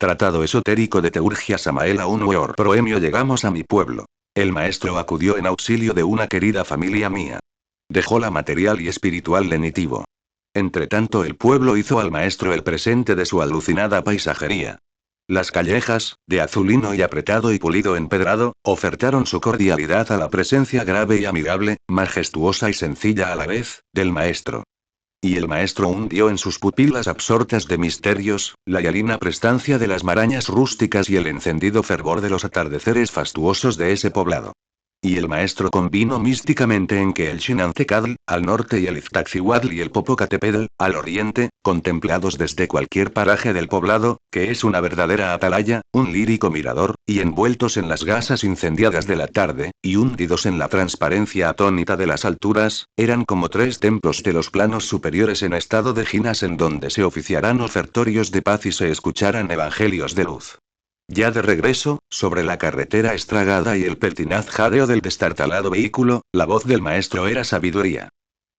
Tratado esotérico de Teurgia Samael Aun Weor Proemio. Llegamos a mi pueblo. El maestro acudió en auxilio de una querida familia mía. Dejó la material y espiritual lenitivo. Entretanto el pueblo hizo al maestro el presente de su alucinada paisajería. Las callejas, de azulino y apretado y pulido empedrado, ofertaron su cordialidad a la presencia grave y amigable, majestuosa y sencilla a la vez, del maestro. Y el maestro hundió en sus pupilas absortas de misterios, la hialina prestancia de las marañas rústicas y el encendido fervor de los atardeceres fastuosos de ese poblado. Y el maestro convino místicamente en que el Chinantecadl, al norte y el Iztaccíhuatl y el Popocatépetl, al oriente, contemplados desde cualquier paraje del poblado, que es una verdadera atalaya, un lírico mirador, y envueltos en las gasas incendiadas de la tarde, y hundidos en la transparencia atónita de las alturas, eran como tres templos de los planos superiores en estado de ginas en donde se oficiarán ofertorios de paz y se escucharán evangelios de luz. Ya de regreso, sobre la carretera estragada y el pertinaz jadeo del destartalado vehículo, la voz del maestro era sabiduría.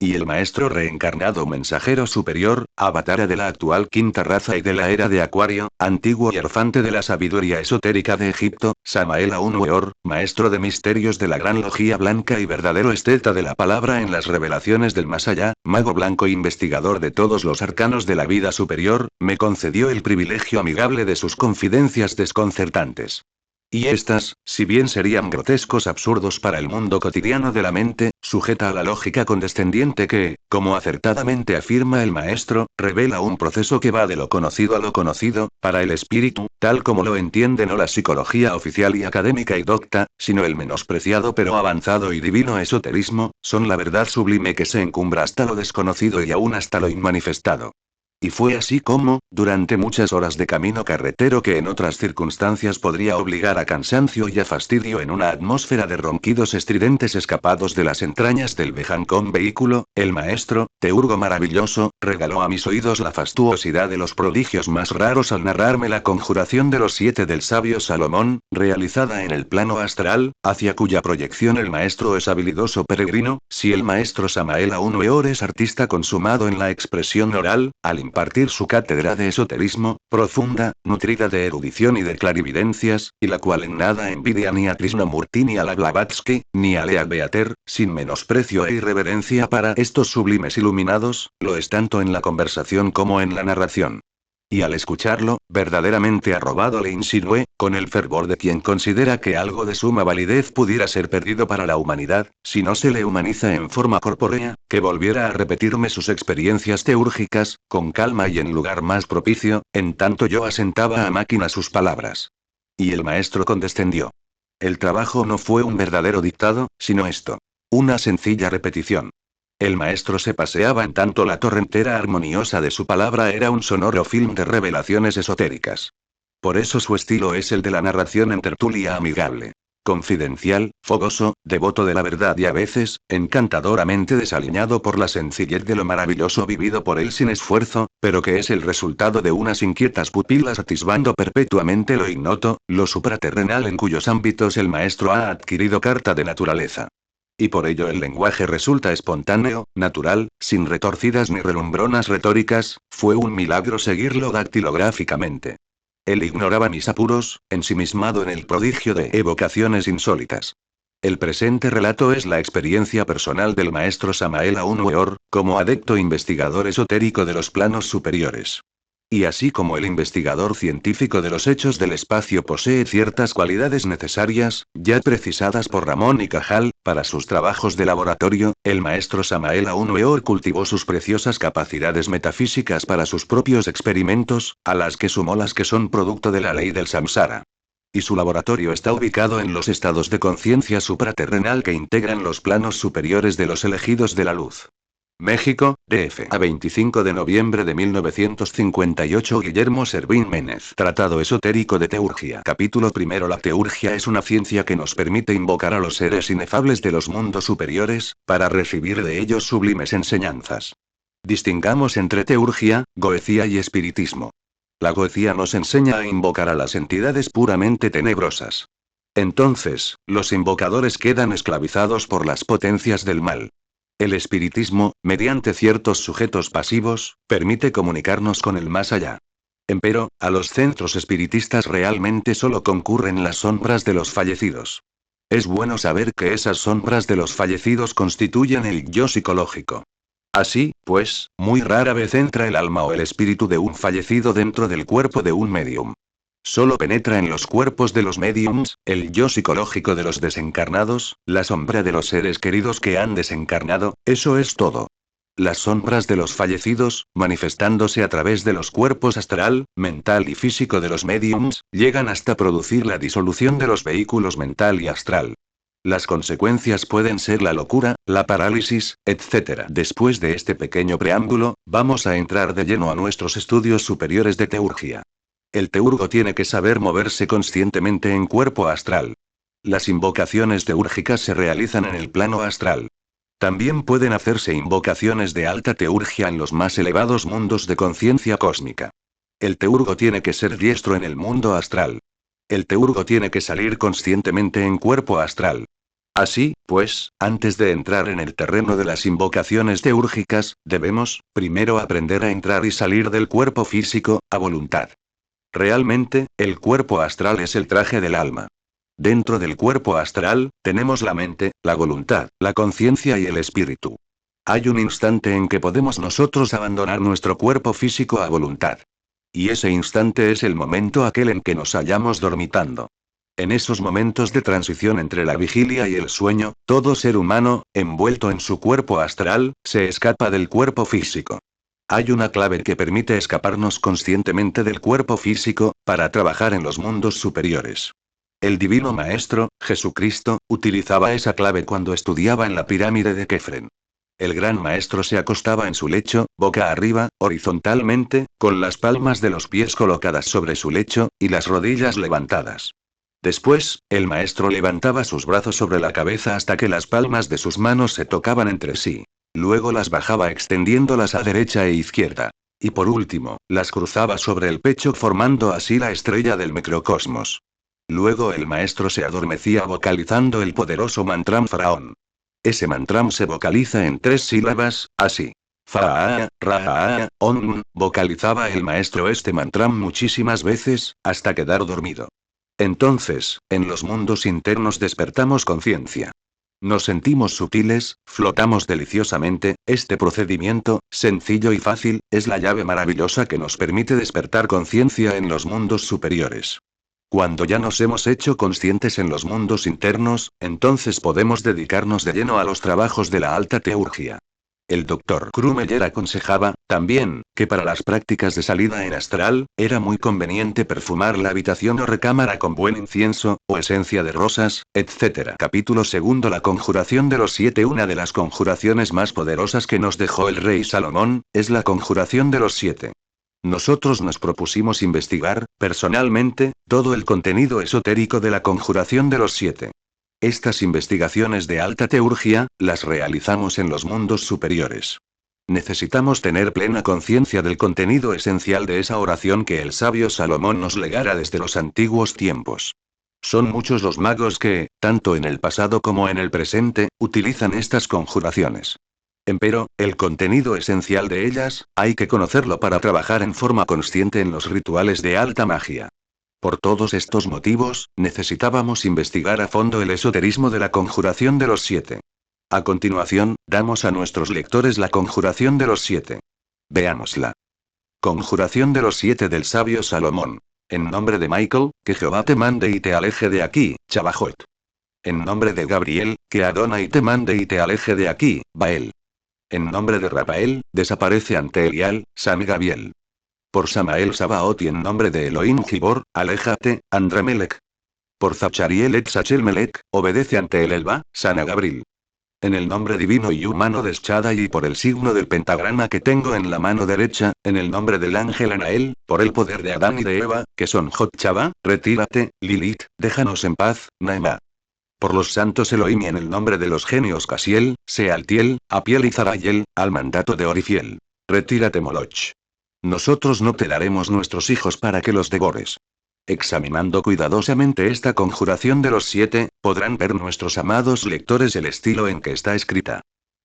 Y el maestro reencarnado mensajero superior, avatara de la actual quinta raza y de la era de Acuario, antiguo hierfante de la sabiduría esotérica de Egipto, Samael Aun Weor, maestro de misterios de la gran logía blanca y verdadero esteta de la palabra en las revelaciones del más allá, mago blanco e investigador de todos los arcanos de la vida superior, me concedió el privilegio amigable de sus confidencias desconcertantes. Y estas, si bien serían grotescos absurdos para el mundo cotidiano de la mente, sujeta a la lógica condescendiente que, como acertadamente afirma el maestro, revela un proceso que va de lo conocido a lo conocido, para el espíritu, tal como lo entiende no la psicología oficial y académica y docta, sino el menospreciado pero avanzado y divino esoterismo, son la verdad sublime que se encumbra hasta lo desconocido y aún hasta lo inmanifestado. Y fue así como, durante muchas horas de camino carretero que en otras circunstancias podría obligar a cansancio y a fastidio en una atmósfera de ronquidos estridentes escapados de las entrañas del vejancón vehículo, el maestro, teurgo maravilloso, regaló a mis oídos la fastuosidad de los prodigios más raros al narrarme la conjuración de los 7 del sabio Salomón, realizada en el plano astral, hacia cuya proyección el maestro es habilidoso peregrino. Si el maestro Samael Aun Weor es artista consumado en la expresión oral, al impartir su cátedra de esoterismo, profunda, nutrida de erudición y de clarividencias, y la cual en nada envidia ni a Krishnamurti ni a la Blavatsky, ni a Leah Beater, sin menosprecio e irreverencia para estos sublimes iluminados, lo es tanto en la conversación como en la narración. Y al escucharlo, verdaderamente arrobado le insinué, con el fervor de quien considera que algo de suma validez pudiera ser perdido para la humanidad, si no se le humaniza en forma corpórea, que volviera a repetirme sus experiencias teúrgicas, con calma y en lugar más propicio, en tanto yo asentaba a máquina sus palabras. Y el maestro condescendió. El trabajo no fue un verdadero dictado, sino esto. Una sencilla repetición. El maestro se paseaba en tanto la torrentera armoniosa de su palabra era un sonoro film de revelaciones esotéricas. Por eso su estilo es el de la narración en tertulia amigable. Confidencial, fogoso, devoto de la verdad y a veces, encantadoramente desaliñado por la sencillez de lo maravilloso vivido por él sin esfuerzo, pero que es el resultado de unas inquietas pupilas atisbando perpetuamente lo ignoto, lo supraterrenal en cuyos ámbitos el maestro ha adquirido carta de naturaleza. Y por ello el lenguaje resulta espontáneo, natural, sin retorcidas ni relumbronas retóricas, fue un milagro seguirlo dactilográficamente. Él ignoraba mis apuros, ensimismado en el prodigio de evocaciones insólitas. El presente relato es la experiencia personal del maestro Samael Aun Weor, como adepto investigador esotérico de los planos superiores. Y así como el investigador científico de los hechos del espacio posee ciertas cualidades necesarias, ya precisadas por Ramón y Cajal, para sus trabajos de laboratorio, el maestro Samael Aun Weor cultivó sus preciosas capacidades metafísicas para sus propios experimentos, a las que sumó las que son producto de la ley del samsara. Y su laboratorio está ubicado en los estados de conciencia supraterrenal que integran los planos superiores de los elegidos de la luz. México, DF. A 25 de noviembre de 1958. Guillermo Servín Ménez. Tratado esotérico de Teurgia. Capítulo primero. La teurgia es una ciencia que nos permite invocar a los seres inefables de los mundos superiores, para recibir de ellos sublimes enseñanzas. Distingamos entre teurgia, goecia y espiritismo. La goecia nos enseña a invocar a las entidades puramente tenebrosas. Entonces, los invocadores quedan esclavizados por las potencias del mal. El espiritismo, mediante ciertos sujetos pasivos, permite comunicarnos con el más allá. Empero, a los centros espiritistas realmente solo concurren las sombras de los fallecidos. Es bueno saber que esas sombras de los fallecidos constituyen el yo psicológico. Así, pues, muy rara vez entra el alma o el espíritu de un fallecido dentro del cuerpo de un médium. Solo penetra en los cuerpos de los médiums, el yo psicológico de los desencarnados, la sombra de los seres queridos que han desencarnado, eso es todo. Las sombras de los fallecidos, manifestándose a través de los cuerpos astral, mental y físico de los médiums, llegan hasta producir la disolución de los vehículos mental y astral. Las consecuencias pueden ser la locura, la parálisis, etc. Después de este pequeño preámbulo, vamos a entrar de lleno a nuestros estudios superiores de teurgia. El teurgo tiene que saber moverse conscientemente en cuerpo astral. Las invocaciones teúrgicas se realizan en el plano astral. También pueden hacerse invocaciones de alta teurgia en los más elevados mundos de conciencia cósmica. El teurgo tiene que ser diestro en el mundo astral. El teurgo tiene que salir conscientemente en cuerpo astral. Así, pues, antes de entrar en el terreno de las invocaciones teúrgicas, debemos, primero aprender a entrar y salir del cuerpo físico, a voluntad. Realmente, el cuerpo astral es el traje del alma. Dentro del cuerpo astral, tenemos la mente, la voluntad, la conciencia y el espíritu. Hay un instante en que podemos nosotros abandonar nuestro cuerpo físico a voluntad. Y ese instante es el momento aquel en que nos hallamos dormitando. En esos momentos de transición entre la vigilia y el sueño, todo ser humano, envuelto en su cuerpo astral, se escapa del cuerpo físico. Hay una clave que permite escaparnos conscientemente del cuerpo físico, para trabajar en los mundos superiores. El Divino Maestro, Jesucristo, utilizaba esa clave cuando estudiaba en la pirámide de Kefren. El Gran Maestro se acostaba en su lecho, boca arriba, horizontalmente, con las palmas de los pies colocadas sobre su lecho, y las rodillas levantadas. Después, el Maestro levantaba sus brazos sobre la cabeza hasta que las palmas de sus manos se tocaban entre sí. Luego las bajaba extendiéndolas a derecha e izquierda. Y por último, las cruzaba sobre el pecho formando así la estrella del microcosmos. Luego el Maestro se adormecía vocalizando el poderoso mantram Faraón. Ese mantram se vocaliza en 3 sílabas, así. Fa, ra, om, vocalizaba el Maestro este mantram muchísimas veces, hasta quedar dormido. Entonces, en los mundos internos despertamos conciencia. Nos sentimos sutiles, flotamos deliciosamente. Este procedimiento, sencillo y fácil, es la llave maravillosa que nos permite despertar conciencia en los mundos superiores. Cuando ya nos hemos hecho conscientes en los mundos internos, entonces podemos dedicarnos de lleno a los trabajos de la alta teurgia. El Dr. Krumeyer aconsejaba, también, que para las prácticas de salida en astral, era muy conveniente perfumar la habitación o recámara con buen incienso, o esencia de rosas, etc. Capítulo 2. La conjuración de los 7. Una de las conjuraciones más poderosas que nos dejó el rey Salomón, es la conjuración de los 7. Nosotros nos propusimos investigar, personalmente, todo el contenido esotérico de la conjuración de los 7. Estas investigaciones de alta teurgia, las realizamos en los mundos superiores. Necesitamos tener plena conciencia del contenido esencial de esa oración que el sabio Salomón nos legara desde los antiguos tiempos. Son muchos los magos que, tanto en el pasado como en el presente, utilizan estas conjuraciones. Empero, el contenido esencial de ellas, hay que conocerlo para trabajar en forma consciente en los rituales de alta magia. Por todos estos motivos, necesitábamos investigar a fondo el esoterismo de la conjuración de los 7. A continuación, damos a nuestros lectores la conjuración de los 7. Veámosla. Conjuración de los 7 del sabio Salomón. En nombre de Michael, que Jehová te mande y te aleje de aquí, Chabajot. En nombre de Gabriel, que Adonai te mande y te aleje de aquí, Bael. En nombre de Rafael, desaparece ante Elial, San Gabriel. Por Samael Sabaot y en nombre de Elohim Gibor, aléjate, Andramelech. Por Zachariel Etzachel-Melech, obedece ante el Elba, San Gabriel. En el nombre divino y humano de Shaddai y por el signo del pentagrama que tengo en la mano derecha, en el nombre del ángel Anael, por el poder de Adán y de Eva, que son Jot-Chava, retírate, Lilith, déjanos en paz, Naema. Por los santos Elohim y en el nombre de los genios Casiel, Sealtiel, Apiel y Zarayel, al mandato de Orifiel. Retírate Moloch. Nosotros no te daremos nuestros hijos para que los devores. Examinando cuidadosamente esta conjuración de los 7, podrán ver nuestros amados lectores el estilo en que está escrita.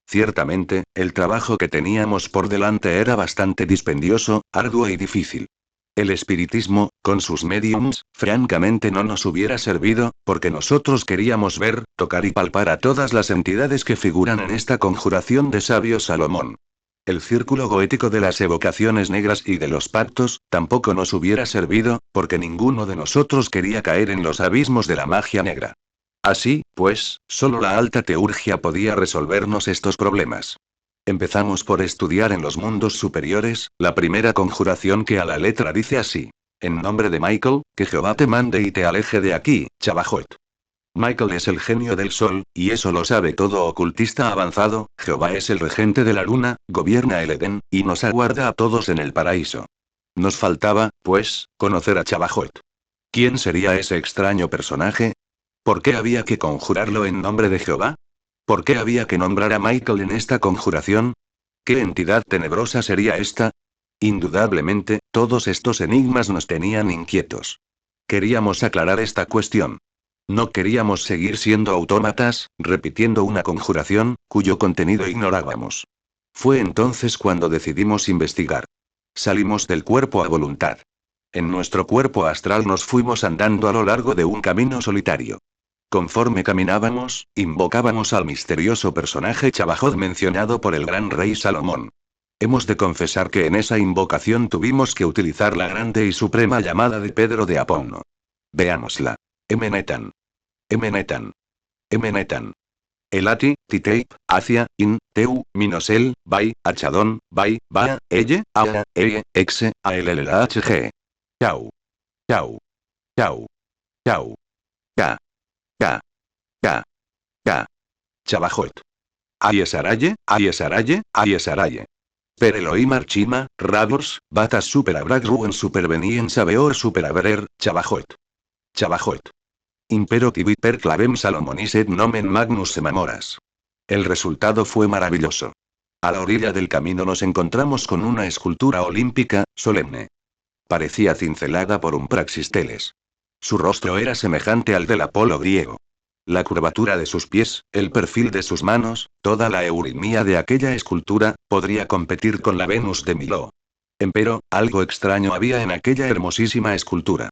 Ciertamente, el trabajo que teníamos por delante era bastante dispendioso, arduo y difícil. El espiritismo, con sus mediums, francamente no nos hubiera servido, porque nosotros queríamos ver, tocar y palpar a todas las entidades que figuran en esta conjuración de sabio Salomón. El círculo goético de las evocaciones negras y de los pactos, tampoco nos hubiera servido, porque ninguno de nosotros quería caer en los abismos de la magia negra. Así, pues, solo la alta teurgia podía resolvernos estos problemas. Empezamos por estudiar en los mundos superiores, la primera conjuración que a la letra dice así. En nombre de Michael, que Jehová te mande y te aleje de aquí, Chabajoet. Michael es el genio del sol, y eso lo sabe todo ocultista avanzado. Jehová es el regente de la luna, gobierna el Edén, y nos aguarda a todos en el paraíso. Nos faltaba, pues, conocer a Chabajoet. ¿Quién sería ese extraño personaje? ¿Por qué había que conjurarlo en nombre de Jehová? ¿Por qué había que nombrar a Michael en esta conjuración? ¿Qué entidad tenebrosa sería esta? Indudablemente, todos estos enigmas nos tenían inquietos. Queríamos aclarar esta cuestión. No queríamos seguir siendo autómatas, repitiendo una conjuración, cuyo contenido ignorábamos. Fue entonces cuando decidimos investigar. Salimos del cuerpo a voluntad. En nuestro cuerpo astral nos fuimos andando a lo largo de un camino solitario. Conforme caminábamos, invocábamos al misterioso personaje Chabajoet mencionado por el gran rey Salomón. Hemos de confesar que en esa invocación tuvimos que utilizar la grande y suprema llamada de Pedro de Apono. Veámosla. Emenetan. Emenetan. Emenetan. Elati, Titeip, Acia, In, Teu, Minosel, Bai, Achadón, Bai, Ba, Elle, Aa, Exe, Aelelhg. Chau. Chau. Chau. Chau. Ka. Ka. Ka. Ka. Chabajoet. Ayesaraye, Ayesaraye, Ayesaraye. Per Elohim Archima, Radors, Batas Super Abrag Ruen Super Benien Sabeor Super Abrer, Chabajoet. Chabajoet. Impero tibi per clavem Salomonis et nomen magnus semamoras. El resultado fue maravilloso. A la orilla del camino nos encontramos con una escultura olímpica, solemne. Parecía cincelada por un Praxisteles. Su rostro era semejante al del Apolo griego. La curvatura de sus pies, el perfil de sus manos, toda la eurimía de aquella escultura, podría competir con la Venus de Milo. Empero, algo extraño había en aquella hermosísima escultura.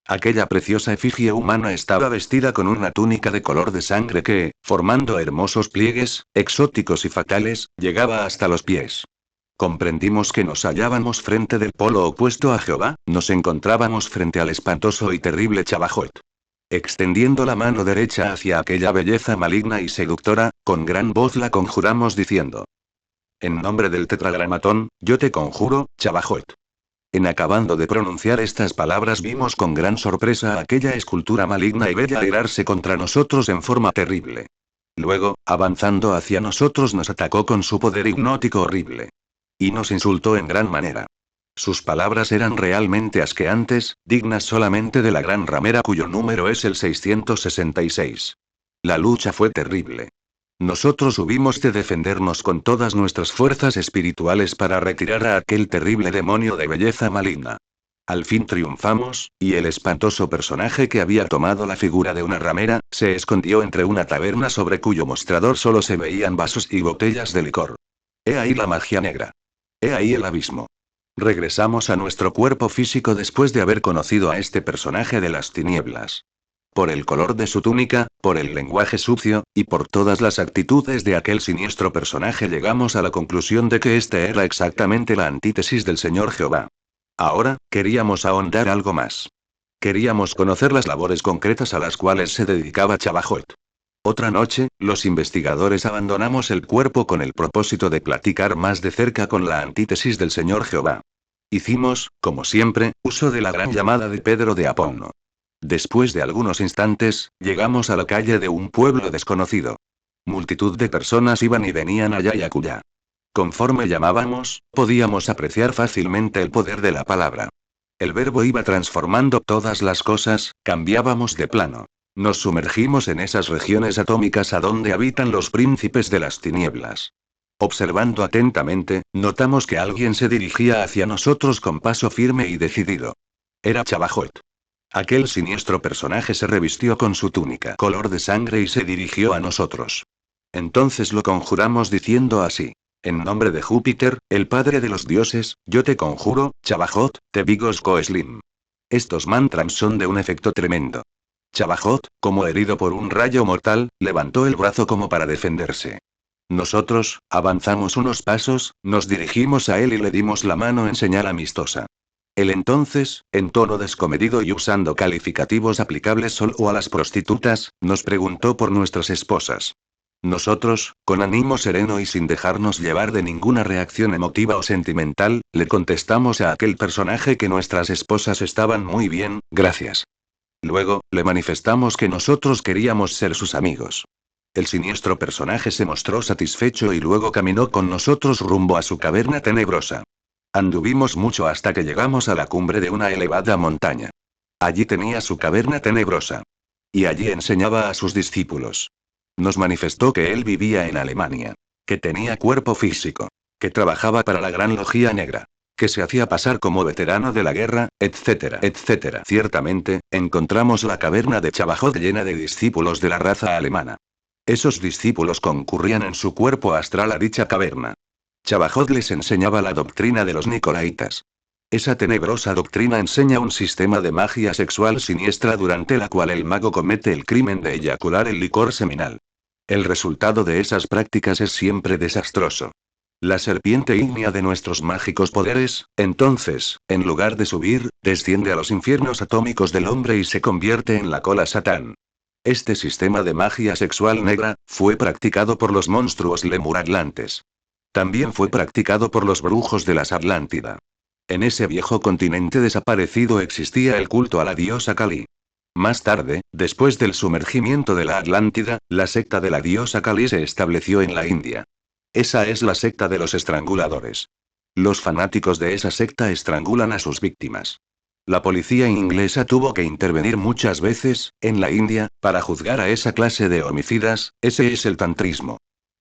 Aquella preciosa efigie humana estaba vestida con una túnica de color de sangre que, formando hermosos pliegues, exóticos y fatales, llegaba hasta los pies. Comprendimos que nos hallábamos frente del polo opuesto a Jehová, nos encontrábamos frente al espantoso y terrible Chabajoet. Extendiendo la mano derecha hacia aquella belleza maligna y seductora, con gran voz la conjuramos diciendo: En nombre del tetragramatón, yo te conjuro, Chabajoet. En acabando de pronunciar estas palabras vimos con gran sorpresa aquella escultura maligna y bella airarse contra nosotros en forma terrible. Luego, avanzando hacia nosotros nos atacó con su poder hipnótico horrible. Y nos insultó en gran manera. Sus palabras eran realmente asqueantes, dignas solamente de la gran ramera cuyo número es el 666. La lucha fue terrible. Nosotros hubimos de defendernos con todas nuestras fuerzas espirituales para retirar a aquel terrible demonio de belleza maligna. Al fin triunfamos, y el espantoso personaje que había tomado la figura de una ramera, se escondió entre una taberna sobre cuyo mostrador solo se veían vasos y botellas de licor. He ahí la magia negra. He ahí el abismo. Regresamos a nuestro cuerpo físico después de haber conocido a este personaje de las tinieblas. Por el color de su túnica, por el lenguaje sucio, y por todas las actitudes de aquel siniestro personaje llegamos a la conclusión de que este era exactamente la antítesis del Señor Jehová. Ahora, queríamos ahondar algo más. Queríamos conocer las labores concretas a las cuales se dedicaba Chabajoet. Otra noche, los investigadores abandonamos el cuerpo con el propósito de platicar más de cerca con la antítesis del Señor Jehová. Hicimos, como siempre, uso de la gran llamada de Pedro de Apono. Después de algunos instantes, llegamos a la calle de un pueblo desconocido. Multitud de personas iban y venían allá y acullá. Conforme llamábamos, podíamos apreciar fácilmente el poder de la palabra. El verbo iba transformando todas las cosas, cambiábamos de plano. Nos sumergimos en esas regiones atómicas a donde habitan los príncipes de las tinieblas. Observando atentamente, notamos que alguien se dirigía hacia nosotros con paso firme y decidido. Era Chabajoet. Aquel siniestro personaje se revistió con su túnica color de sangre y se dirigió a nosotros. Entonces lo conjuramos diciendo así: En nombre de Júpiter, el padre de los dioses, yo te conjuro, Chabajot, te Bigos Koeslim. Estos mantras son de un efecto tremendo. Chabajot, como herido por un rayo mortal, levantó el brazo como para defenderse. Nosotros, avanzamos unos pasos, nos dirigimos a él y le dimos la mano en señal amistosa. Él entonces, en tono descomedido y usando calificativos aplicables solo a las prostitutas, nos preguntó por nuestras esposas. Nosotros, con ánimo sereno y sin dejarnos llevar de ninguna reacción emotiva o sentimental, le contestamos a aquel personaje que nuestras esposas estaban muy bien, gracias. Luego, le manifestamos que nosotros queríamos ser sus amigos. El siniestro personaje se mostró satisfecho y luego caminó con nosotros rumbo a su caverna tenebrosa. Anduvimos mucho hasta que llegamos a la cumbre de una elevada montaña. Allí tenía su caverna tenebrosa. Y allí enseñaba a sus discípulos. Nos manifestó que él vivía en Alemania. Que tenía cuerpo físico. Que trabajaba para la Gran Logia Negra. Que se hacía pasar como veterano de la guerra, etcétera, etcétera. Ciertamente, encontramos la caverna de Chabajot llena de discípulos de la raza alemana. Esos discípulos concurrían en su cuerpo astral a dicha caverna. Chabajot les enseñaba la doctrina de los Nicolaitas. Esa tenebrosa doctrina enseña un sistema de magia sexual siniestra durante la cual el mago comete el crimen de eyacular el licor seminal. El resultado de esas prácticas es siempre desastroso. La serpiente ígnea de nuestros mágicos poderes, entonces, en lugar de subir, desciende a los infiernos atómicos del hombre y se convierte en la cola Satán. Este sistema de magia sexual negra, fue practicado por los monstruos lemur-atlantes. También fue practicado por los brujos de las Atlántida. En ese viejo continente desaparecido existía el culto a la diosa Kali. Más tarde, después del sumergimiento de la Atlántida, la secta de la diosa Kali se estableció en la India. Esa es la secta de los estranguladores. Los fanáticos de esa secta estrangulan a sus víctimas. La policía inglesa tuvo que intervenir muchas veces, en la India, para juzgar a esa clase de homicidas. Ese es el tantrismo.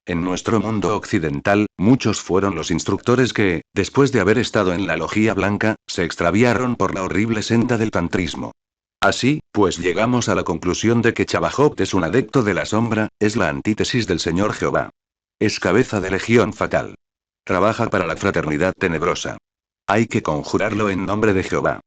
En nuestro mundo occidental, muchos fueron los instructores que, después de haber estado en la logia blanca, se extraviaron por la horrible senda del tantrismo. Así, pues llegamos a la conclusión de que Chabajot es un adepto de la sombra, es la antítesis del Señor Jehová. Es cabeza de legión fatal. Trabaja para la fraternidad tenebrosa. Hay que conjurarlo en nombre de Jehová.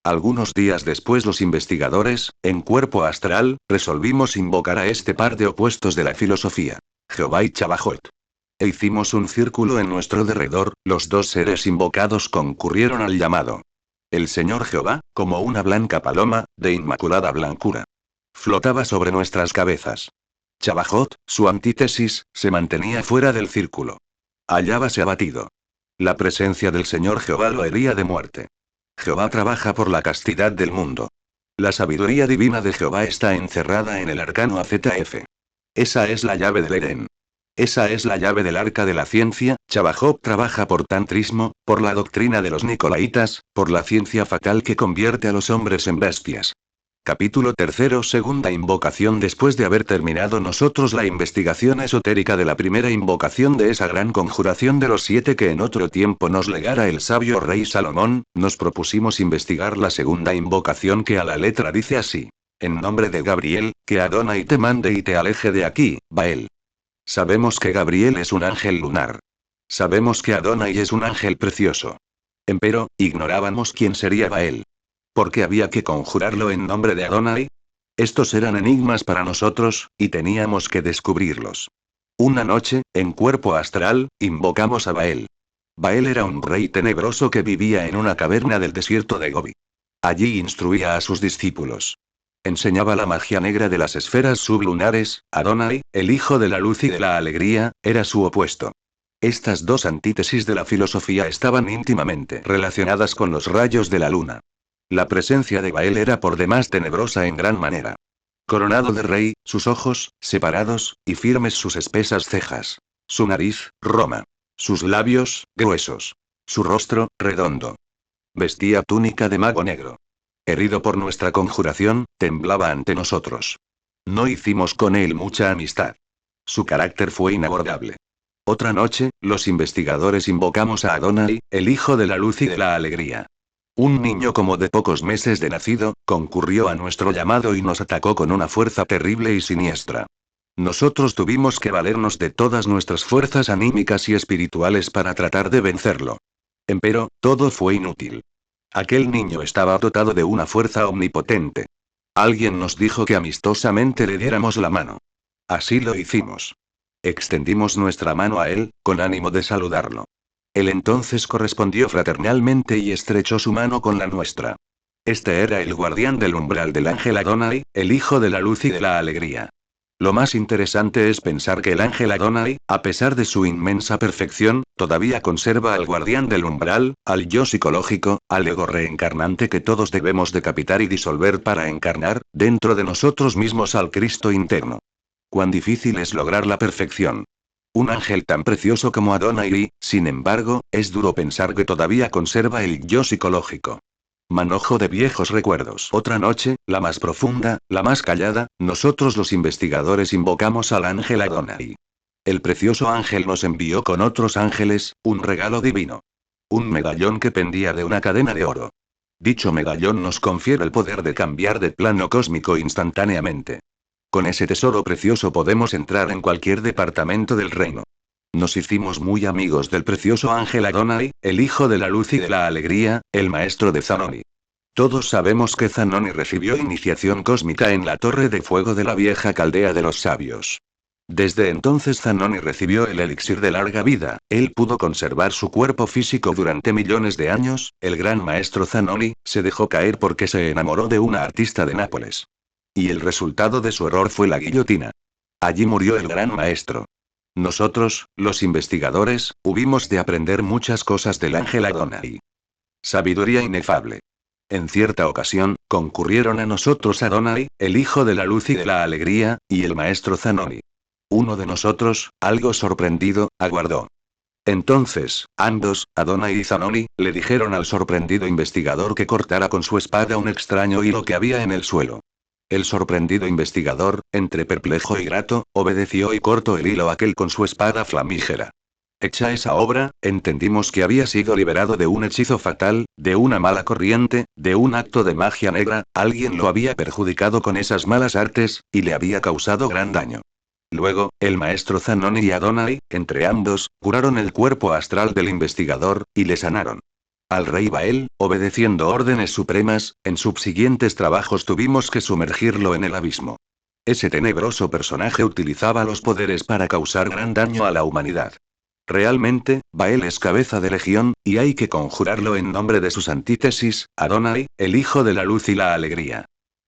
Algunos días después los investigadores, en cuerpo astral, resolvimos invocar a este par de opuestos de la filosofía. Jehová y Chabajot. E hicimos un círculo en nuestro derredor, los dos seres invocados concurrieron al llamado. El Señor Jehová, como una blanca paloma, de inmaculada blancura. Flotaba sobre nuestras cabezas. Chabajot, su antítesis, se mantenía fuera del círculo. Hallábase abatido. La presencia del Señor Jehová lo hería de muerte. Jehová trabaja por la castidad del mundo. La sabiduría divina de Jehová está encerrada en el arcano AZF. Esa es la llave del Edén. Esa es la llave del arca de la ciencia. Chabajot trabaja por tantrismo, por la doctrina de los Nicolaitas, por la ciencia fatal que convierte a los hombres en bestias. Capítulo 3. Segunda invocación. Después de haber terminado nosotros la investigación esotérica de la primera invocación de esa gran conjuración de los 7 que en otro tiempo nos legara el sabio rey Salomón, nos propusimos investigar la segunda invocación que a la letra dice así. En nombre de Gabriel, que Adonai te mande y te aleje de aquí, Bael. Sabemos que Gabriel es un ángel lunar. Sabemos que Adonai es un ángel precioso. Empero, ignorábamos quién sería Bael. ¿Por qué había que conjurarlo en nombre de Adonai? Estos eran enigmas para nosotros, y teníamos que descubrirlos. Una noche, en cuerpo astral, invocamos a Bael. Bael era un rey tenebroso que vivía en una caverna del desierto de Gobi. Allí instruía a sus discípulos. Enseñaba la magia negra de las esferas sublunares. Adonai, el hijo de la luz y de la alegría, era su opuesto. Estas dos antítesis de la filosofía estaban íntimamente relacionadas con los rayos de la luna. La presencia de Bael era por demás tenebrosa en gran manera. Coronado de rey, sus ojos, separados, y firmes sus espesas cejas. Su nariz, roma. Sus labios, gruesos. Su rostro, redondo. Vestía túnica de mago negro. Herido por nuestra conjuración, temblaba ante nosotros. No hicimos con él mucha amistad. Su carácter fue inabordable. Otra noche, los investigadores invocamos a Adonai, el hijo de la luz y de la alegría. Un niño como de pocos meses de nacido, concurrió a nuestro llamado y nos atacó con una fuerza terrible y siniestra. Nosotros tuvimos que valernos de todas nuestras fuerzas anímicas y espirituales para tratar de vencerlo. Empero, todo fue inútil. Aquel niño estaba dotado de una fuerza omnipotente. Alguien nos dijo que amistosamente le diéramos la mano. Así lo hicimos. Extendimos nuestra mano a él, con ánimo de saludarlo. Él entonces correspondió fraternalmente y estrechó su mano con la nuestra. Este era el guardián del umbral del ángel Adonai, el hijo de la luz y de la alegría. Lo más interesante es pensar que el ángel Adonai, a pesar de su inmensa perfección, todavía conserva al guardián del umbral, al yo psicológico, al ego reencarnante que todos debemos decapitar y disolver para encarnar, dentro de nosotros mismos al Cristo interno. Cuán difícil es lograr la perfección. Un ángel tan precioso como Adonai, sin embargo, es duro pensar que todavía conserva el yo psicológico. Manojo de viejos recuerdos. Otra noche, la más profunda, la más callada, nosotros los investigadores invocamos al ángel Adonai. El precioso ángel nos envió con otros ángeles, un regalo divino. Un medallón que pendía de una cadena de oro. Dicho medallón nos confiere el poder de cambiar de plano cósmico instantáneamente. Con ese tesoro precioso podemos entrar en cualquier departamento del reino. Nos hicimos muy amigos del precioso ángel Adonai, el hijo de la luz y de la alegría, el maestro de Zanoni. Todos sabemos que Zanoni recibió iniciación cósmica en la torre de fuego de la vieja caldea de los sabios. Desde entonces Zanoni recibió el elixir de larga vida, él pudo conservar su cuerpo físico durante millones de años, el gran maestro Zanoni, se dejó caer porque se enamoró de una artista de Nápoles. Y el resultado de su error fue la guillotina. Allí murió el gran maestro. Nosotros, los investigadores, hubimos de aprender muchas cosas del ángel Adonai. Sabiduría inefable. En cierta ocasión, concurrieron a nosotros Adonai, el hijo de la luz y de la alegría, y el maestro Zanoni. Uno de nosotros, algo sorprendido, aguardó. Entonces, ambos, Adonai y Zanoni, le dijeron al sorprendido investigador que cortara con su espada un extraño hilo que había en el suelo. El sorprendido investigador, entre perplejo y grato, obedeció y cortó el hilo aquel con su espada flamígera. Hecha esa obra, entendimos que había sido liberado de un hechizo fatal, de una mala corriente, de un acto de magia negra, alguien lo había perjudicado con esas malas artes, y le había causado gran daño. Luego, el maestro Zanoni y Adonai, entre ambos, curaron el cuerpo astral del investigador, y le sanaron. Al rey Bael, obedeciendo órdenes supremas, en subsiguientes trabajos tuvimos que sumergirlo en el abismo. Ese tenebroso personaje utilizaba los poderes para causar gran daño a la humanidad. Realmente, Bael es cabeza de legión, y hay que conjurarlo en nombre de sus antítesis, Adonai, el hijo de la luz y la alegría.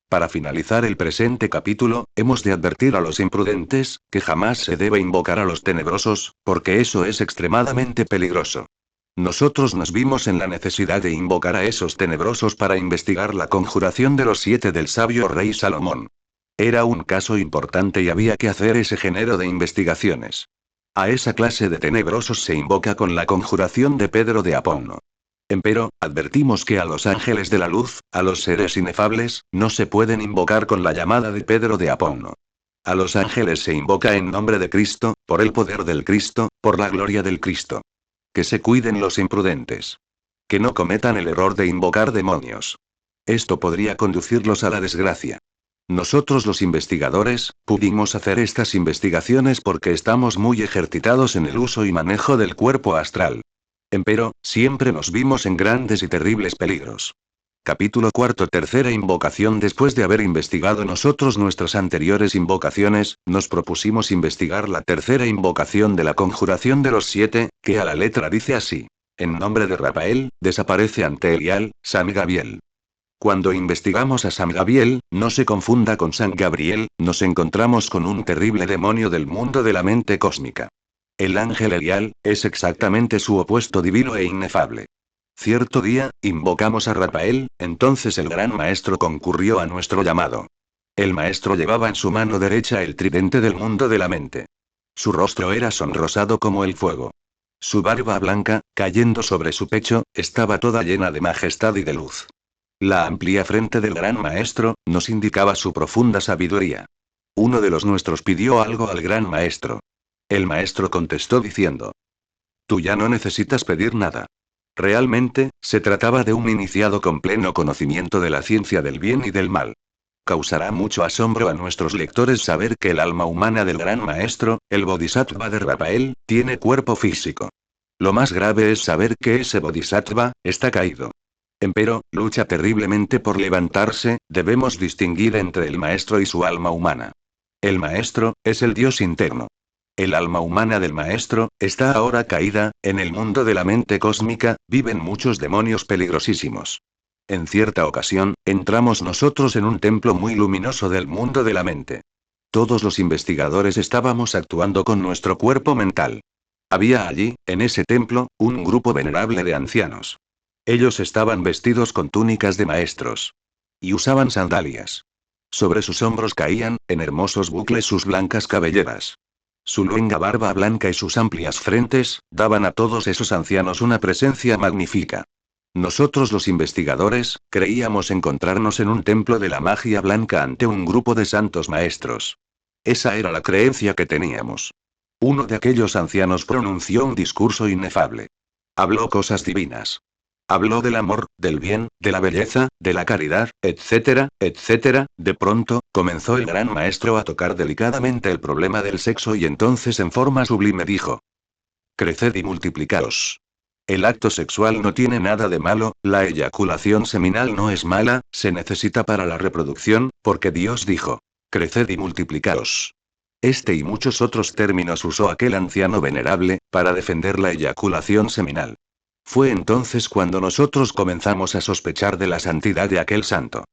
Para finalizar el presente capítulo, hemos de advertir a los imprudentes, que jamás se debe invocar a los tenebrosos, porque eso es extremadamente peligroso. Nosotros nos vimos en la necesidad de invocar a esos tenebrosos para investigar la conjuración de los 7 del sabio rey Salomón. Era un caso importante y había que hacer ese género de investigaciones. A esa clase de tenebrosos se invoca con la conjuración de Pedro de Aponno. Empero, advertimos que a los ángeles de la luz, a los seres inefables, no se pueden invocar con la llamada de Pedro de Aponno. A los ángeles se invoca en nombre de Cristo, por el poder del Cristo, por la gloria del Cristo. Que se cuiden los imprudentes. Que no cometan el error de invocar demonios. Esto podría conducirlos a la desgracia. Nosotros los investigadores, pudimos hacer estas investigaciones porque estamos muy ejercitados en el uso y manejo del cuerpo astral. Empero, siempre nos vimos en grandes y terribles peligros. Capítulo cuarto. Tercera invocación. Después de haber investigado nosotros nuestras anteriores invocaciones, nos propusimos investigar la tercera invocación de la conjuración de los 7, que a la letra dice así. En nombre de Rafael, desaparece ante Elial, San Gabriel. Cuando investigamos a San Gabriel, no se confunda con San Gabriel, nos encontramos con un terrible demonio del mundo de la mente cósmica. El ángel Elial, es exactamente su opuesto divino e inefable. Cierto día, invocamos a Rafael, entonces el gran maestro concurrió a nuestro llamado. El maestro llevaba en su mano derecha el tridente del mundo de la mente. Su rostro era sonrosado como el fuego. Su barba blanca, cayendo sobre su pecho, estaba toda llena de majestad y de luz. La amplia frente del gran maestro, nos indicaba su profunda sabiduría. Uno de los nuestros pidió algo al gran maestro. El maestro contestó diciendo: Tú ya no necesitas pedir nada. Realmente, se trataba de un iniciado con pleno conocimiento de la ciencia del bien y del mal. causará mucho asombro a nuestros lectores saber que el alma humana del gran maestro, el Bodhisattva de Rafael, tiene cuerpo físico. Lo más grave es saber que ese Bodhisattva está caído. Empero, lucha terriblemente por levantarse. Debemos distinguir entre el maestro y su alma humana. El maestro es el Dios interno. El alma humana del maestro está ahora caída. En el mundo de la mente cósmica viven muchos demonios peligrosísimos. En cierta ocasión, entramos nosotros en un templo muy luminoso del mundo de la mente. Todos los investigadores estábamos actuando con nuestro cuerpo mental. Había allí, en ese templo, un grupo venerable de ancianos. Ellos estaban vestidos con túnicas de maestros. Y usaban sandalias. Sobre sus hombros caían, en hermosos bucles, sus blancas cabelleras. Su luenga barba blanca y sus amplias frentes, daban a todos esos ancianos una presencia magnífica. Nosotros los investigadores, creíamos encontrarnos en un templo de la magia blanca ante un grupo de santos maestros. Esa era la creencia que teníamos. Uno de aquellos ancianos pronunció un discurso inefable. Habló cosas divinas. Habló del amor, del bien, de la belleza, de la caridad, etcétera, etcétera. De pronto, comenzó el gran maestro a tocar delicadamente el problema del sexo y entonces en forma sublime dijo: creced y multiplicaos. El acto sexual no tiene nada de malo, la eyaculación seminal no es mala, se necesita para la reproducción, porque Dios dijo: creced y multiplicaos. Este y muchos otros términos usó aquel anciano venerable, para defender la eyaculación seminal. Fue entonces cuando nosotros comenzamos a sospechar de la santidad de aquel santo.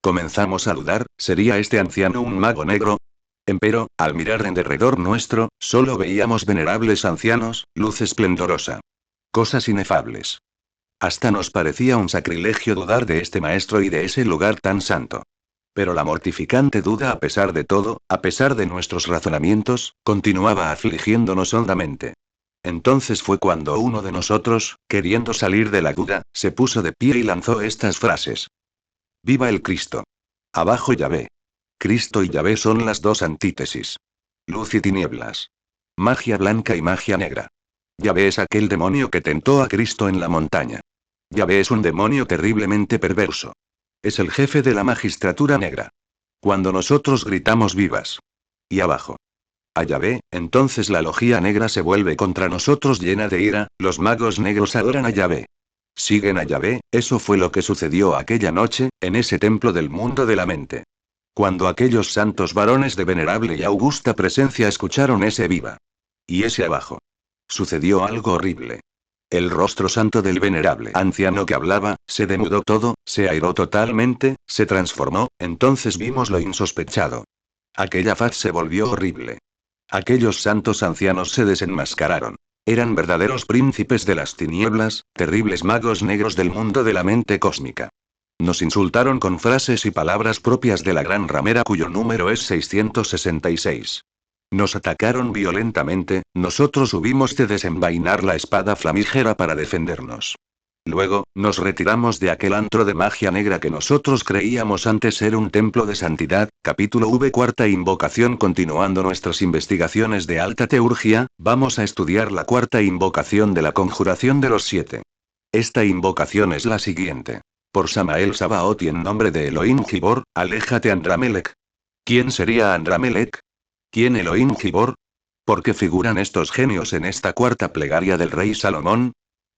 Comenzamos a dudar, ¿sería este anciano un mago negro? Empero, al mirar en derredor nuestro, solo veíamos venerables ancianos, luz esplendorosa. Cosas inefables. Hasta nos parecía un sacrilegio dudar de este maestro y de ese lugar tan santo. Pero la mortificante duda, a pesar de todo, a pesar de nuestros razonamientos, continuaba afligiéndonos hondamente. Entonces fue cuando uno de nosotros, queriendo salir de la duda, se puso de pie y lanzó estas frases. ¡Viva el Cristo! Abajo Yahvé. Cristo y Yahvé son las dos antítesis. Luz y tinieblas. Magia blanca y magia negra. Yahvé es aquel demonio que tentó a Cristo en la montaña. Yahvé es un demonio terriblemente perverso. Es el jefe de la magistratura negra. Cuando nosotros gritamos vivas. Y abajo. A Yahvé, entonces la logía negra se vuelve contra nosotros llena de ira, los magos negros adoran a Yahvé. Siguen a Yahvé, eso fue lo que sucedió aquella noche, en ese templo del mundo de la mente. Cuando aquellos santos varones de venerable y augusta presencia escucharon ese viva. Y ese abajo. Sucedió algo horrible. El rostro santo del venerable anciano que hablaba, se demudó todo, se airó totalmente, se transformó, entonces vimos lo insospechado. Aquella faz se volvió horrible. Aquellos santos ancianos se desenmascararon. Eran verdaderos príncipes de las tinieblas, terribles magos negros del mundo de la mente cósmica. Nos insultaron con frases y palabras propias de la gran ramera cuyo número es 666. Nos atacaron violentamente, nosotros hubimos de desenvainar la espada flamígera para defendernos. Luego, nos retiramos de aquel antro de magia negra que nosotros creíamos antes ser un templo de santidad. Capítulo V. Cuarta invocación. Continuando nuestras investigaciones de alta teurgia, vamos a estudiar la cuarta invocación de la conjuración de los 7. Esta invocación es la siguiente. Por Samael Sabaoth y en nombre de Elohim Gibor, aléjate Andramelech. ¿Quién sería Andramelech? ¿Quién Elohim Gibor? ¿Por qué figuran estos genios en esta cuarta plegaria del rey Salomón?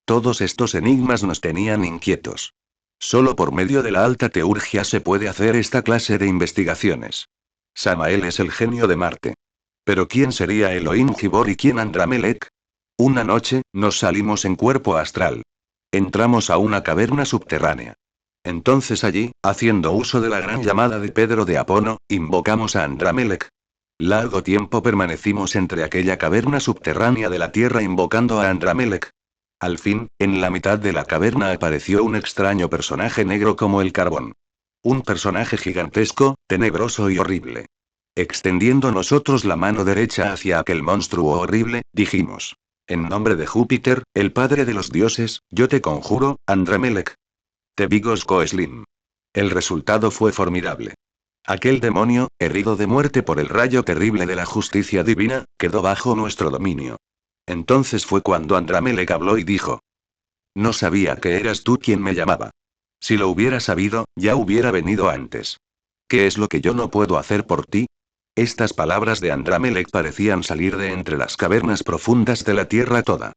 Todos estos enigmas nos tenían inquietos. Solo por medio de la alta teurgia se puede hacer esta clase de investigaciones. Samael es el genio de Marte. Pero ¿quién sería Elohim Gibor y quién Andramelech? Una noche, nos salimos en cuerpo astral. Entramos a una caverna subterránea. Entonces allí, haciendo uso de la gran llamada de Pedro de Apono, invocamos a Andramelech. Largo tiempo permanecimos entre aquella caverna subterránea de la tierra invocando a Andramelech. Al fin, en la mitad de la caverna apareció un extraño personaje negro como el carbón. Un personaje gigantesco, tenebroso y horrible. Extendiendo nosotros la mano derecha hacia aquel monstruo horrible, dijimos: en nombre de Júpiter, el padre de los dioses, yo te conjuro, Andramelech. Tebigos Coeslim. El resultado fue formidable. Aquel demonio, herido de muerte por el rayo terrible de la justicia divina, quedó bajo nuestro dominio. Entonces fue cuando Andramelech habló y dijo: no sabía que eras tú quien me llamaba. Si lo hubiera sabido, ya hubiera venido antes. ¿Qué es lo que yo no puedo hacer por ti? Estas palabras de Andramelech parecían salir de entre las cavernas profundas de la tierra toda.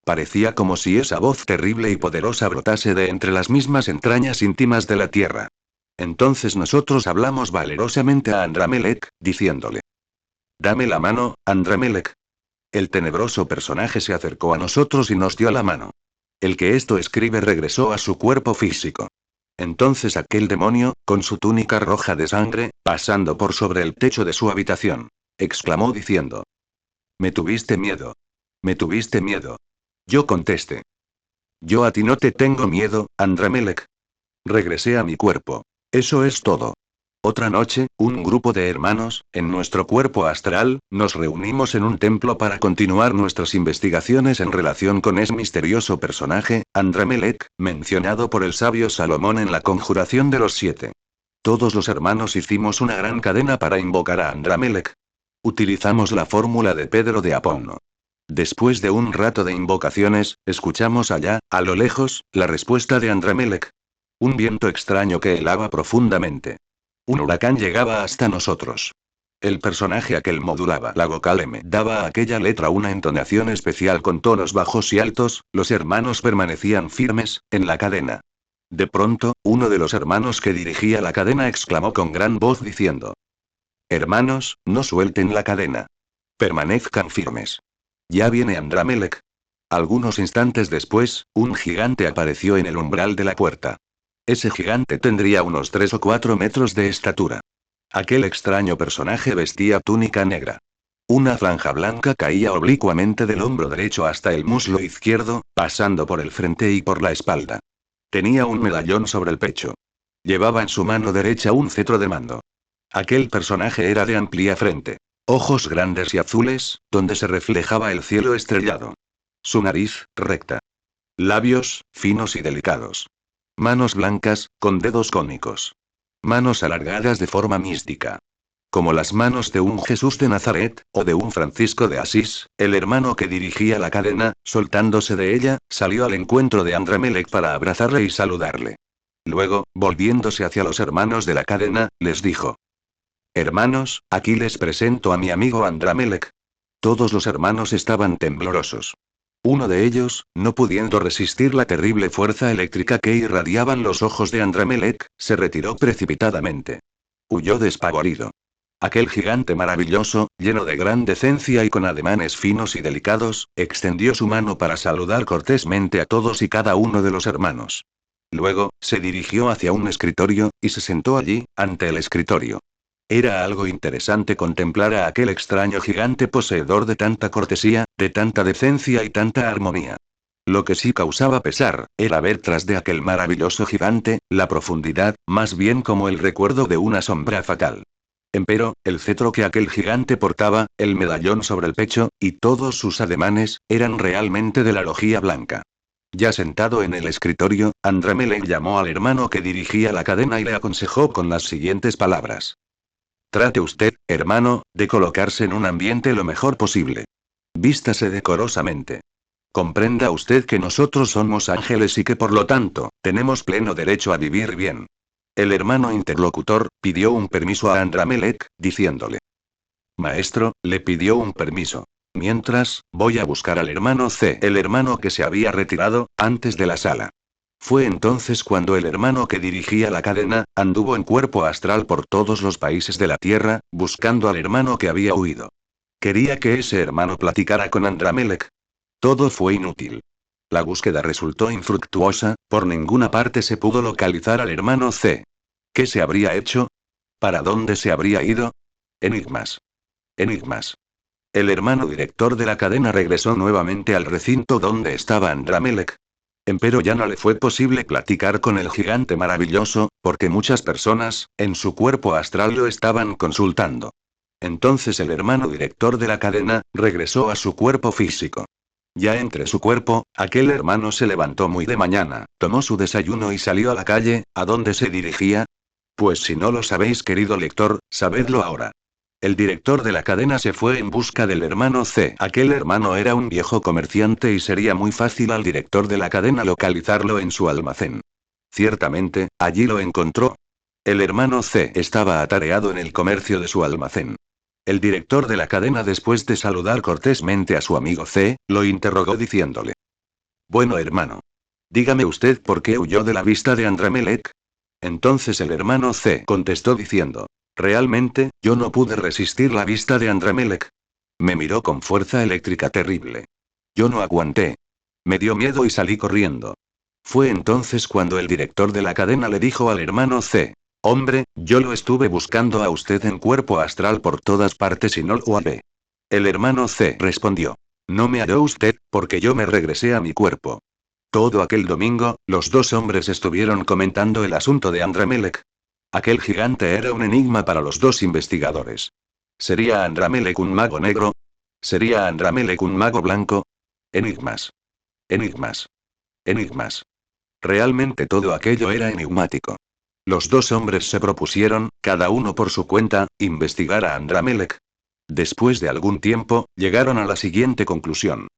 Parecía como si esa voz terrible y poderosa brotase de entre las mismas entrañas íntimas de la tierra. Entonces nosotros hablamos valerosamente a Andramelech, diciéndole: «Dame la mano, Andramelech». El tenebroso personaje se acercó a nosotros y nos dio la mano. El que esto escribe regresó a su cuerpo físico. Entonces aquel demonio, con su túnica roja de sangre, pasando por sobre el techo de su habitación, exclamó diciendo: «Me tuviste miedo. Me tuviste miedo». Yo contesté: «Yo a ti no te tengo miedo, Andramelech». Regresé a mi cuerpo. Eso es todo. Otra noche, un grupo de hermanos, en nuestro cuerpo astral, nos reunimos en un templo para continuar nuestras investigaciones en relación con ese misterioso personaje, Andramelech, mencionado por el sabio Salomón en la Conjuración de los 7. Todos los hermanos hicimos una gran cadena para invocar a Andramelech. Utilizamos la fórmula de Pedro de Apono. Después de un rato de invocaciones, escuchamos allá, a lo lejos, la respuesta de Andramelech. Un viento extraño que helaba profundamente. Un huracán llegaba hasta nosotros. El personaje aquel modulaba la vocal M, daba a aquella letra una entonación especial con tonos bajos y altos. Los hermanos permanecían firmes, en la cadena. De pronto, uno de los hermanos que dirigía la cadena exclamó con gran voz diciendo: «Hermanos, no suelten la cadena. Permanezcan firmes. Ya viene Andramelech». Algunos instantes después, un gigante apareció en el umbral de la puerta. Ese gigante tendría unos 3 o 4 metros de estatura. Aquel extraño personaje vestía túnica negra. Una franja blanca caía oblicuamente del hombro derecho hasta el muslo izquierdo, pasando por el frente y por la espalda. Tenía un medallón sobre el pecho. Llevaba en su mano derecha un cetro de mando. Aquel personaje era de amplia frente. Ojos grandes y azules, donde se reflejaba el cielo estrellado. Su nariz, recta. Labios, finos y delicados. Manos blancas, con dedos cónicos. Manos alargadas de forma mística. Como las manos de un Jesús de Nazaret, o de un Francisco de Asís. El hermano que dirigía la cadena, soltándose de ella, salió al encuentro de Andramelech para abrazarle y saludarle. Luego, volviéndose hacia los hermanos de la cadena, les dijo: «Hermanos, aquí les presento a mi amigo Andramelech». Todos los hermanos estaban temblorosos. Uno de ellos, no pudiendo resistir la terrible fuerza eléctrica que irradiaban los ojos de Andramelech, se retiró precipitadamente. Huyó despavorido. Aquel gigante maravilloso, lleno de gran decencia y con ademanes finos y delicados, extendió su mano para saludar cortésmente a todos y cada uno de los hermanos. Luego, se dirigió hacia un escritorio, y se sentó allí, ante el escritorio. Era algo interesante contemplar a aquel extraño gigante poseedor de tanta cortesía, de tanta decencia y tanta armonía. Lo que sí causaba pesar, era ver tras de aquel maravilloso gigante, la profundidad, más bien como el recuerdo de una sombra fatal. Empero, el cetro que aquel gigante portaba, el medallón sobre el pecho, y todos sus ademanes, eran realmente de la lojía blanca. Ya sentado en el escritorio, Andramelech llamó al hermano que dirigía la cadena y le aconsejó con las siguientes palabras: «Trate usted, hermano, de colocarse en un ambiente lo mejor posible. Vístase decorosamente. Comprenda usted que nosotros somos ángeles y que por lo tanto, tenemos pleno derecho a vivir bien». El hermano interlocutor, pidió un permiso a Andramelech, diciéndole: «Maestro», le pidió un permiso. Mientras, voy a buscar al hermano C, el hermano que se había retirado, antes de la sala. Fue entonces cuando el hermano que dirigía la cadena, anduvo en cuerpo astral por todos los países de la tierra, buscando al hermano que había huido. Quería que ese hermano platicara con Andramelech. Todo fue inútil. La búsqueda resultó infructuosa, por ninguna parte se pudo localizar al hermano C. ¿Qué se habría hecho? ¿Para dónde se habría ido? Enigmas. Enigmas. El hermano director de la cadena regresó nuevamente al recinto donde estaba Andramelech. Empero ya no le fue posible platicar con el gigante maravilloso, porque muchas personas, en su cuerpo astral lo estaban consultando. Entonces el hermano director de la cadena, regresó a su cuerpo físico. Ya entre su cuerpo, aquel hermano se levantó muy de mañana, tomó su desayuno y salió a la calle. ¿A dónde se dirigía? Pues si no lo sabéis, querido lector, sabedlo ahora. El director de la cadena se fue en busca del hermano C. Aquel hermano era un viejo comerciante y sería muy fácil al director de la cadena localizarlo en su almacén. Ciertamente, allí lo encontró. El hermano C estaba atareado en el comercio de su almacén. El director de la cadena, después de saludar cortésmente a su amigo C, lo interrogó diciéndole: Bueno, hermano. Dígame usted por qué huyó de la vista de Andramelech. Entonces el hermano C contestó diciendo: Realmente, yo no pude resistir la vista de Andramelech. Me miró con fuerza eléctrica terrible. Yo no aguanté. Me dio miedo y salí corriendo. Fue entonces cuando el director de la cadena le dijo al hermano C: Hombre, yo lo estuve buscando a usted en cuerpo astral por todas partes y no lo hallé. El hermano C respondió: No me halló usted, porque yo me regresé a mi cuerpo. Todo aquel domingo, los dos hombres estuvieron comentando el asunto de Andramelech. Aquel gigante era un enigma para los dos investigadores. ¿Sería Andramelech un mago negro? ¿Sería Andramelech un mago blanco? Enigmas. Enigmas. Enigmas. Realmente todo aquello era enigmático. Los dos hombres se propusieron, cada uno por su cuenta, investigar a Andramelech. Después de algún tiempo, llegaron a la siguiente conclusión.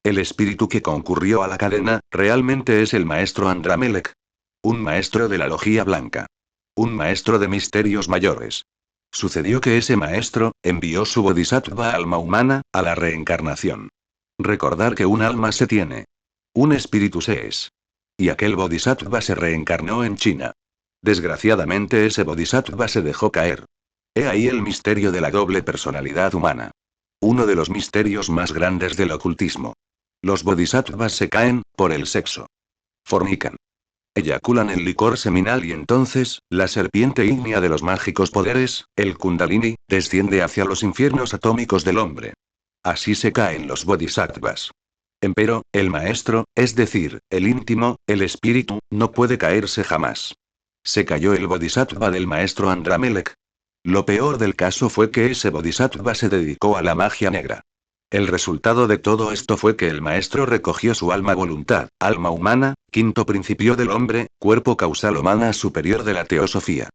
El espíritu que concurrió a la cadena, realmente es el maestro Andramelech. Un maestro de la logía blanca. Un maestro de misterios mayores. Sucedió que ese maestro, envió su bodhisattva alma humana, a la reencarnación. Recordar que un alma se tiene. Un espíritu se es. Y aquel bodhisattva se reencarnó en China. Desgraciadamente ese bodhisattva se dejó caer. He ahí el misterio de la doble personalidad humana. Uno de los misterios más grandes del ocultismo. Los bodhisattvas se caen, por el sexo. Fornican. Eyaculan el licor seminal y entonces, la serpiente ígnea de los mágicos poderes, el Kundalini, desciende hacia los infiernos atómicos del hombre. Así se caen los bodhisattvas. Empero, el maestro, es decir, el íntimo, el espíritu, no puede caerse jamás. Se cayó el bodhisattva del maestro Andramelech. Lo peor del caso fue que ese bodhisattva se dedicó a la magia negra. El resultado de todo esto fue que el maestro recogió su alma-voluntad, alma humana, quinto principio del hombre, cuerpo causal humana superior de la teosofía.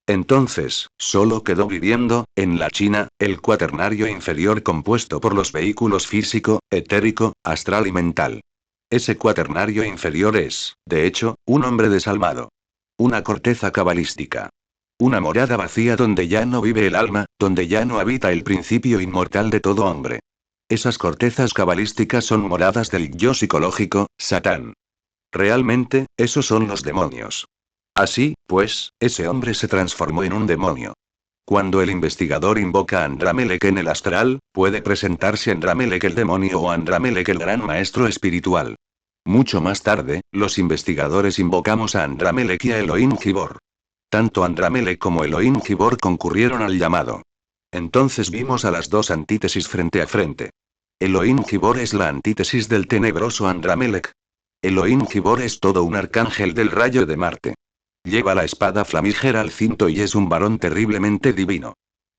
Entonces, solo quedó viviendo, en la China, el cuaternario inferior compuesto por los vehículos físico, etérico, astral y mental. Ese cuaternario inferior es, de hecho, un hombre desalmado. Una corteza cabalística. Una morada vacía donde ya no vive el alma, donde ya no habita el principio inmortal de todo hombre. Esas cortezas cabalísticas son moradas del yo psicológico, Satán. Realmente, esos son los demonios. Así, pues, ese hombre se transformó en un demonio. Cuando el investigador invoca a Andramelech en el astral, puede presentarse Andramelech el demonio o Andramelech el gran maestro espiritual. Mucho más tarde, los investigadores invocamos a Andramelech y a Elohim Gibor. Tanto Andramelech como Elohim Gibor concurrieron al llamado. Entonces vimos a las dos antítesis frente a frente. Elohim Gibor es la antítesis del tenebroso Andramelech. Elohim Gibor es todo un arcángel del rayo de Marte. Lleva la espada flamígera al cinto y es un varón terriblemente divino.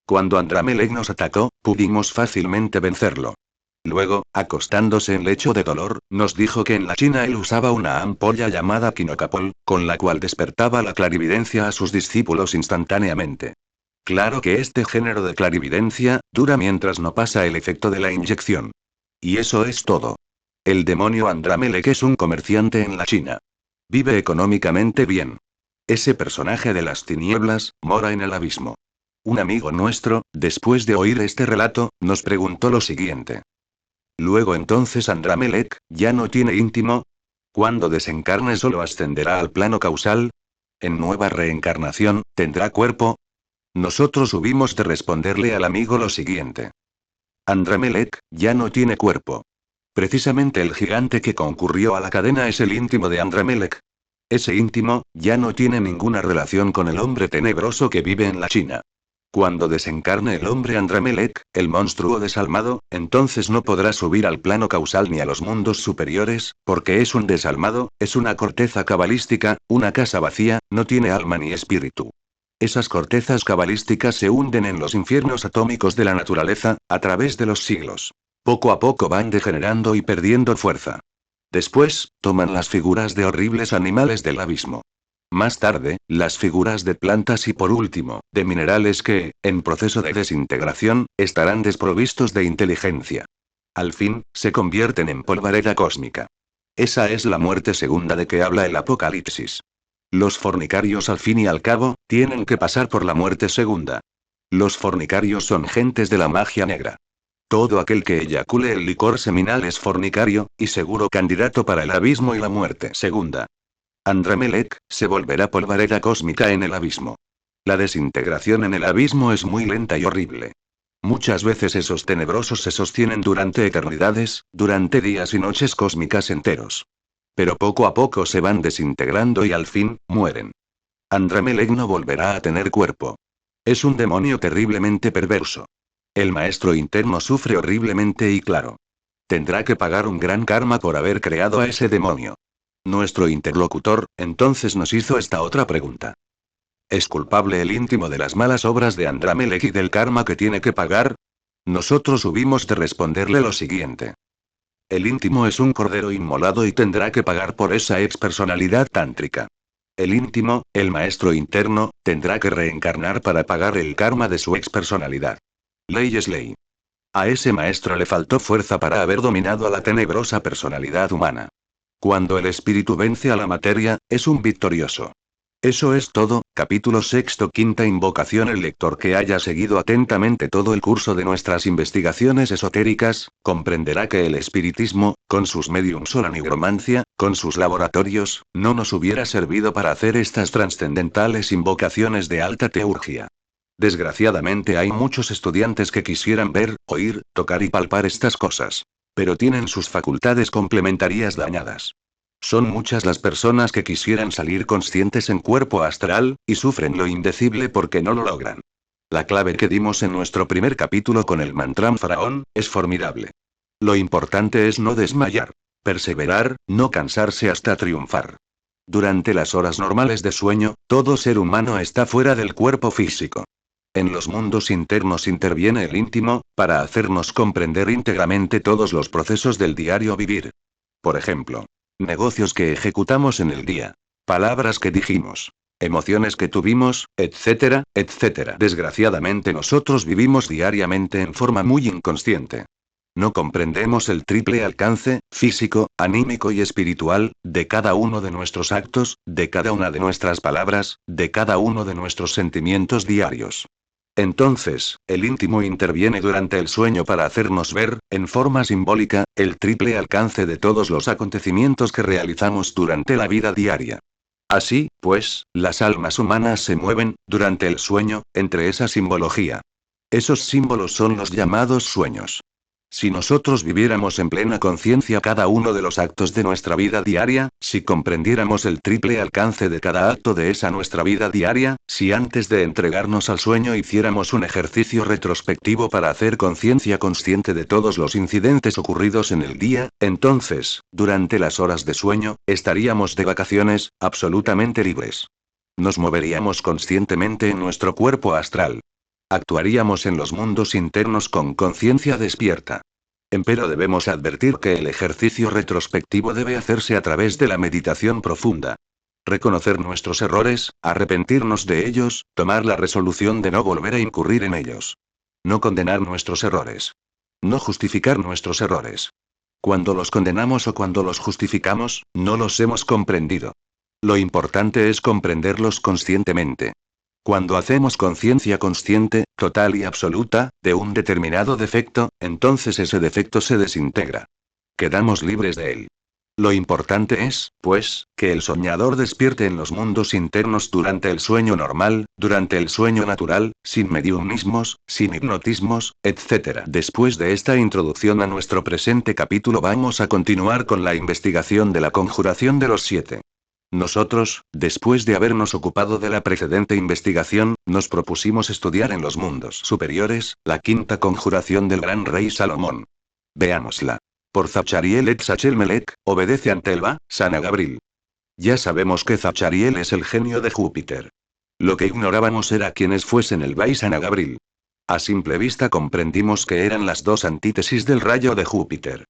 Cuando Andramelech nos atacó, pudimos fácilmente vencerlo. Luego, acostándose en lecho de dolor, nos dijo que en la China él usaba una ampolla llamada quinocapol, con la cual despertaba la clarividencia a sus discípulos instantáneamente. Claro que este género de clarividencia dura mientras no pasa el efecto de la inyección. Y eso es todo. El demonio Andramelech es un comerciante en la China. Vive económicamente bien. Ese personaje de las tinieblas mora en el abismo. Un amigo nuestro, después de oír este relato, nos preguntó lo siguiente. Luego entonces Andramelech, ¿ya no tiene íntimo? Cuando desencarne solo ascenderá al plano causal. En nueva reencarnación, ¿tendrá cuerpo? Nosotros hubimos de responderle al amigo lo siguiente. Andramelech, ya no tiene cuerpo. Precisamente el gigante que concurrió a la cadena es el íntimo de Andramelech. Ese íntimo, ya no tiene ninguna relación con el hombre tenebroso que vive en la China. Cuando desencarne el hombre Andramelech, el monstruo desalmado, entonces no podrá subir al plano causal ni a los mundos superiores, porque es un desalmado, es una corteza cabalística, una casa vacía, no tiene alma ni espíritu. Esas cortezas cabalísticas se hunden en los infiernos atómicos de la naturaleza, a través de los siglos. Poco a poco van degenerando y perdiendo fuerza. Después, toman las figuras de horribles animales del abismo. Más tarde, las figuras de plantas y por último, de minerales que, en proceso de desintegración, estarán desprovistos de inteligencia. Al fin, se convierten en polvareda cósmica. Esa es la muerte segunda de que habla el Apocalipsis. Los fornicarios al fin y al cabo, tienen que pasar por la muerte segunda. Los fornicarios son gentes de la magia negra. Todo aquel que eyacule el licor seminal es fornicario, y seguro candidato para el abismo y la muerte segunda. Andramelech se volverá polvareda cósmica en el abismo. La desintegración en el abismo es muy lenta y horrible. Muchas veces esos tenebrosos se sostienen durante eternidades, durante días y noches cósmicas enteros. Pero poco a poco se van desintegrando y al fin, mueren. Andramelech no volverá a tener cuerpo. Es un demonio terriblemente perverso. El maestro interno sufre horriblemente y claro. Tendrá que pagar un gran karma por haber creado a ese demonio. Nuestro interlocutor, entonces nos hizo esta otra pregunta. ¿Es culpable el íntimo de las malas obras de Andramelech y del karma que tiene que pagar? Nosotros hubimos de responderle lo siguiente. El íntimo es un cordero inmolado y tendrá que pagar por esa expersonalidad tántrica. El íntimo, el maestro interno, tendrá que reencarnar para pagar el karma de su expersonalidad. Ley es ley. A ese maestro le faltó fuerza para haber dominado a la tenebrosa personalidad humana. Cuando el espíritu vence a la materia, es un victorioso. Eso es todo, capítulo sexto, quinta invocación. El lector que haya seguido atentamente todo el curso de nuestras investigaciones esotéricas, comprenderá que el espiritismo, con sus mediums o la nigromancia, con sus laboratorios, no nos hubiera servido para hacer estas trascendentales invocaciones de alta teurgia. Desgraciadamente hay muchos estudiantes que quisieran ver, oír, tocar y palpar estas cosas. Pero tienen sus facultades complementarias dañadas. Son muchas las personas que quisieran salir conscientes en cuerpo astral, y sufren lo indecible porque no lo logran. La clave que dimos en nuestro primer capítulo con el mantrán faraón, es formidable. Lo importante es no desmayar. Perseverar, no cansarse hasta triunfar. Durante las horas normales de sueño, todo ser humano está fuera del cuerpo físico. En los mundos internos interviene el íntimo, para hacernos comprender íntegramente todos los procesos del diario vivir. Por ejemplo, negocios que ejecutamos en el día, palabras que dijimos, emociones que tuvimos, etcétera, etcétera. Desgraciadamente nosotros vivimos diariamente en forma muy inconsciente. No comprendemos el triple alcance, físico, anímico y espiritual, de cada uno de nuestros actos, de cada una de nuestras palabras, de cada uno de nuestros sentimientos diarios. Entonces, el íntimo interviene durante el sueño para hacernos ver, en forma simbólica, el triple alcance de todos los acontecimientos que realizamos durante la vida diaria. Así, pues, las almas humanas se mueven, durante el sueño, entre esa simbología. Esos símbolos son los llamados sueños. Si nosotros viviéramos en plena conciencia cada uno de los actos de nuestra vida diaria, si comprendiéramos el triple alcance de cada acto de esa nuestra vida diaria, si antes de entregarnos al sueño hiciéramos un ejercicio retrospectivo para hacer conciencia consciente de todos los incidentes ocurridos en el día, entonces, durante las horas de sueño, estaríamos de vacaciones, absolutamente libres. Nos moveríamos conscientemente en nuestro cuerpo astral. Actuaríamos en los mundos internos con conciencia despierta. Empero debemos advertir que el ejercicio retrospectivo debe hacerse a través de la meditación profunda. Reconocer nuestros errores, arrepentirnos de ellos, tomar la resolución de no volver a incurrir en ellos. No condenar nuestros errores. No justificar nuestros errores. Cuando los condenamos o cuando los justificamos, no los hemos comprendido. Lo importante es comprenderlos conscientemente. Cuando hacemos conciencia consciente, total y absoluta, de un determinado defecto, entonces ese defecto se desintegra. Quedamos libres de él. Lo importante es, pues, que el soñador despierte en los mundos internos durante el sueño normal, durante el sueño natural, sin mediumismos, sin hipnotismos, etc. Después de esta introducción a nuestro presente capítulo vamos a continuar con la investigación de la conjuración de los 7. Nosotros, después de habernos ocupado de la precedente investigación, nos propusimos estudiar en los mundos superiores, la quinta conjuración del gran rey Salomón. Veámosla. Por Zachariel Etzachel-Melech, obedece ante Elba, Sana Gabriel. Ya sabemos que Zachariel es el genio de Júpiter. Lo que ignorábamos era quiénes fuesen Elba y Sana Gabriel. A simple vista comprendimos que eran las dos antítesis del rayo de Júpiter.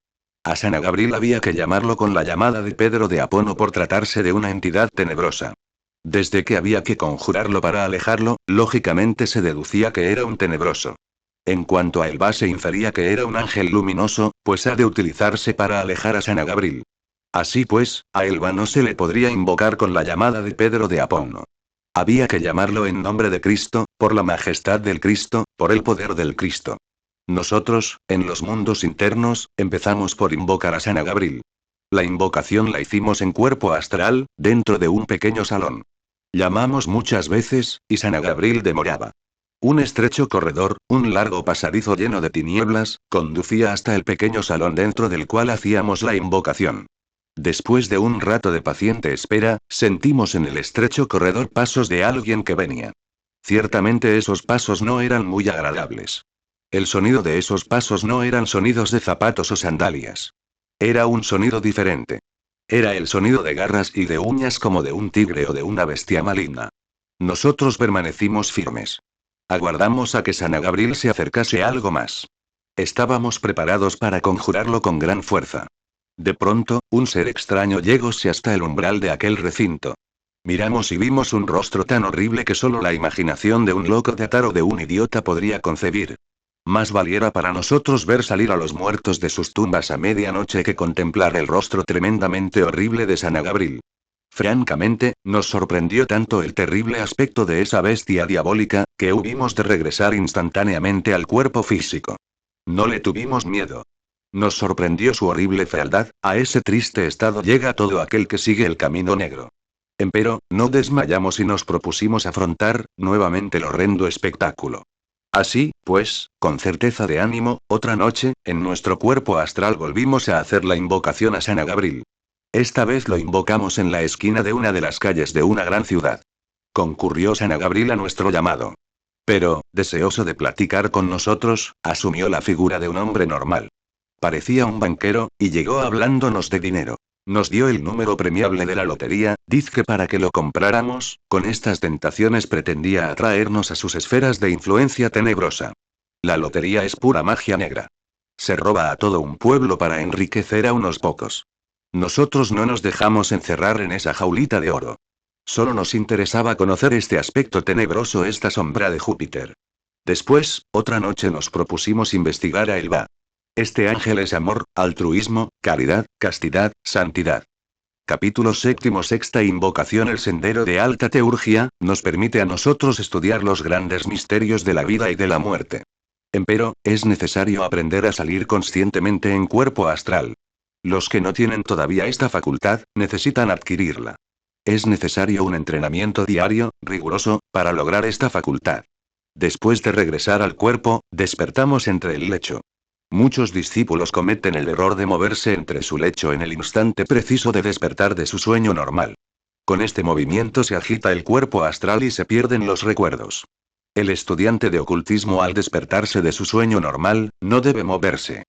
A Sana Gabriel había que llamarlo con la llamada de Pedro de Apono por tratarse de una entidad tenebrosa. Desde que había que conjurarlo para alejarlo, lógicamente se deducía que era un tenebroso. En cuanto a Elba se infería que era un ángel luminoso, pues ha de utilizarse para alejar a Sana Gabriel. Así pues, a Elba no se le podría invocar con la llamada de Pedro de Apono. Había que llamarlo en nombre de Cristo, por la majestad del Cristo, por el poder del Cristo. Nosotros, en los mundos internos, empezamos por invocar a San Gabriel. La invocación la hicimos en cuerpo astral, dentro de un pequeño salón. Llamamos muchas veces, y San Gabriel demoraba. Un estrecho corredor, un largo pasadizo lleno de tinieblas, conducía hasta el pequeño salón dentro del cual hacíamos la invocación. Después de un rato de paciente espera, sentimos en el estrecho corredor pasos de alguien que venía. Ciertamente esos pasos no eran muy agradables. El sonido de esos pasos no eran sonidos de zapatos o sandalias. Era un sonido diferente. Era el sonido de garras y de uñas como de un tigre o de una bestia maligna. Nosotros permanecimos firmes. Aguardamos a que San Gabriel se acercase algo más. Estábamos preparados para conjurarlo con gran fuerza. De pronto, un ser extraño llegóse hasta el umbral de aquel recinto. Miramos y vimos un rostro tan horrible que solo la imaginación de un loco de atar o de un idiota podría concebir. Más valiera para nosotros ver salir a los muertos de sus tumbas a medianoche que contemplar el rostro tremendamente horrible de San Gabriel. Francamente, nos sorprendió tanto el terrible aspecto de esa bestia diabólica, que hubimos de regresar instantáneamente al cuerpo físico. No le tuvimos miedo. Nos sorprendió su horrible fealdad, a ese triste estado llega todo aquel que sigue el camino negro. Empero, no desmayamos y nos propusimos afrontar, nuevamente el horrendo espectáculo. Así, pues, con certeza de ánimo, otra noche, en nuestro cuerpo astral volvimos a hacer la invocación a San Gabriel. Esta vez lo invocamos en la esquina de una de las calles de una gran ciudad. Concurrió San Gabriel a nuestro llamado. Pero, deseoso de platicar con nosotros, asumió la figura de un hombre normal. Parecía un banquero, y llegó hablándonos de dinero. Nos dio el número premiable de la lotería, dizque para que lo compráramos, con estas tentaciones pretendía atraernos a sus esferas de influencia tenebrosa. La lotería es pura magia negra. Se roba a todo un pueblo para enriquecer a unos pocos. Nosotros no nos dejamos encerrar en esa jaulita de oro. Solo nos interesaba conocer este aspecto tenebroso, esta sombra de Júpiter. Después, otra noche nos propusimos investigar a Elba. Este ángel es amor, altruismo, caridad, castidad, santidad. Capítulo séptimo. Sexta invocación. El sendero de alta teurgia, nos permite a nosotros estudiar los grandes misterios de la vida y de la muerte. Empero, es necesario aprender a salir conscientemente en cuerpo astral. Los que no tienen todavía esta facultad, necesitan adquirirla. Es necesario un entrenamiento diario, riguroso, para lograr esta facultad. Después de regresar al cuerpo, despertamos entre el lecho. Muchos discípulos cometen el error de moverse entre su lecho en el instante preciso de despertar de su sueño normal. Con este movimiento se agita el cuerpo astral y se pierden los recuerdos. El estudiante de ocultismo al despertarse de su sueño normal, no debe moverse.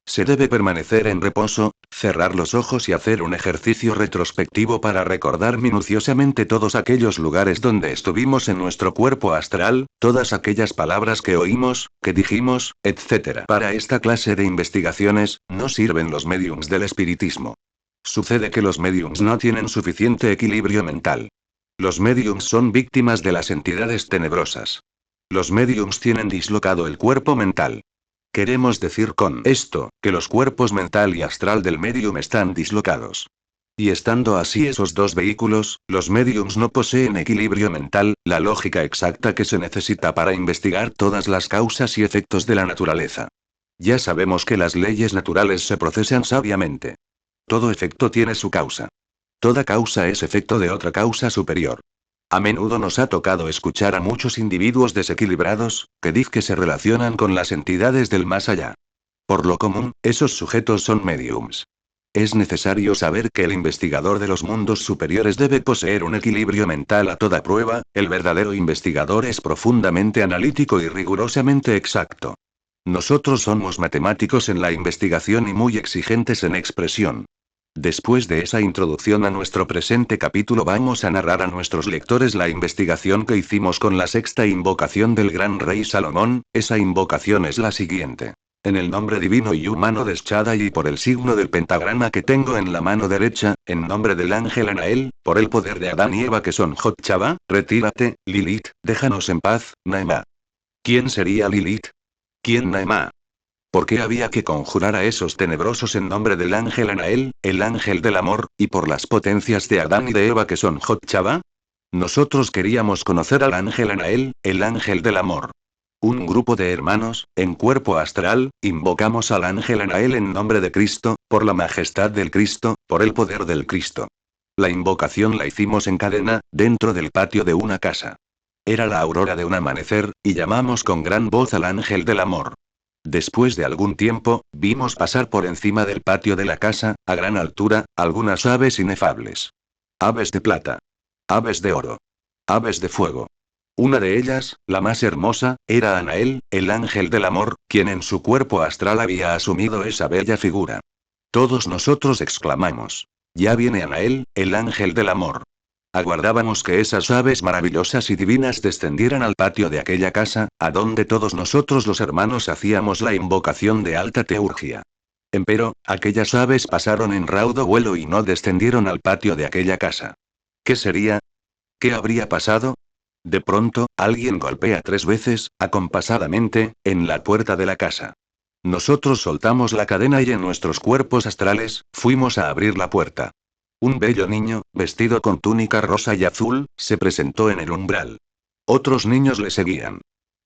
Se debe permanecer en reposo, cerrar los ojos y hacer un ejercicio retrospectivo para recordar minuciosamente todos aquellos lugares donde estuvimos en nuestro cuerpo astral, todas aquellas palabras que oímos, que dijimos, etc. Para esta clase de investigaciones, no sirven los médiums del espiritismo. Sucede que los médiums no tienen suficiente equilibrio mental. Los médiums son víctimas de las entidades tenebrosas. Los médiums tienen dislocado el cuerpo mental. Queremos decir con esto, que los cuerpos mental y astral del médium están dislocados. Y estando así esos dos vehículos, los médiums no poseen equilibrio mental, la lógica exacta que se necesita para investigar todas las causas y efectos de la naturaleza. Ya sabemos que las leyes naturales se procesan sabiamente. Todo efecto tiene su causa. Toda causa es efecto de otra causa superior. A menudo nos ha tocado escuchar a muchos individuos desequilibrados, que dicen que se relacionan con las entidades del más allá. Por lo común, esos sujetos son médiums. Es necesario saber que el investigador de los mundos superiores debe poseer un equilibrio mental a toda prueba, el verdadero investigador es profundamente analítico y rigurosamente exacto. Nosotros somos matemáticos en la investigación y muy exigentes en expresión. Después de esa introducción a nuestro presente capítulo vamos a narrar a nuestros lectores la investigación que hicimos con la sexta invocación del gran rey Salomón. Esa invocación es la siguiente. En el nombre divino y humano de Shaddai y por el signo del pentagrama que tengo en la mano derecha, en nombre del ángel Anael, por el poder de Adán y Eva que son Jotchaba, retírate, Lilith, déjanos en paz, Naemá. ¿Quién sería Lilith? ¿Quién Naemá? ¿Por qué había que conjurar a esos tenebrosos en nombre del ángel Anael, el ángel del amor, y por las potencias de Adán y de Eva que son Jotchaba? Nosotros queríamos conocer al ángel Anael, el ángel del amor. Un grupo de hermanos, en cuerpo astral, invocamos al ángel Anael en nombre de Cristo, por la majestad del Cristo, por el poder del Cristo. La invocación la hicimos en cadena, dentro del patio de una casa. Era la aurora de un amanecer, y llamamos con gran voz al ángel del amor. Después de algún tiempo, vimos pasar por encima del patio de la casa, a gran altura, algunas aves inefables. Aves de plata. Aves de oro. Aves de fuego. Una de ellas, la más hermosa, era Anael, el ángel del amor, quien en su cuerpo astral había asumido esa bella figura. Todos nosotros exclamamos. Ya viene Anael, el ángel del amor. Aguardábamos que esas aves maravillosas y divinas descendieran al patio de aquella casa, a donde todos nosotros los hermanos hacíamos la invocación de alta teurgia. Empero, aquellas aves pasaron en raudo vuelo y no descendieron al patio de aquella casa. ¿Qué sería? ¿Qué habría pasado? De pronto, alguien golpea 3 veces, acompasadamente, en la puerta de la casa. Nosotros soltamos la cadena y en nuestros cuerpos astrales, fuimos a abrir la puerta. Un bello niño, vestido con túnica rosa y azul, se presentó en el umbral. Otros niños le seguían.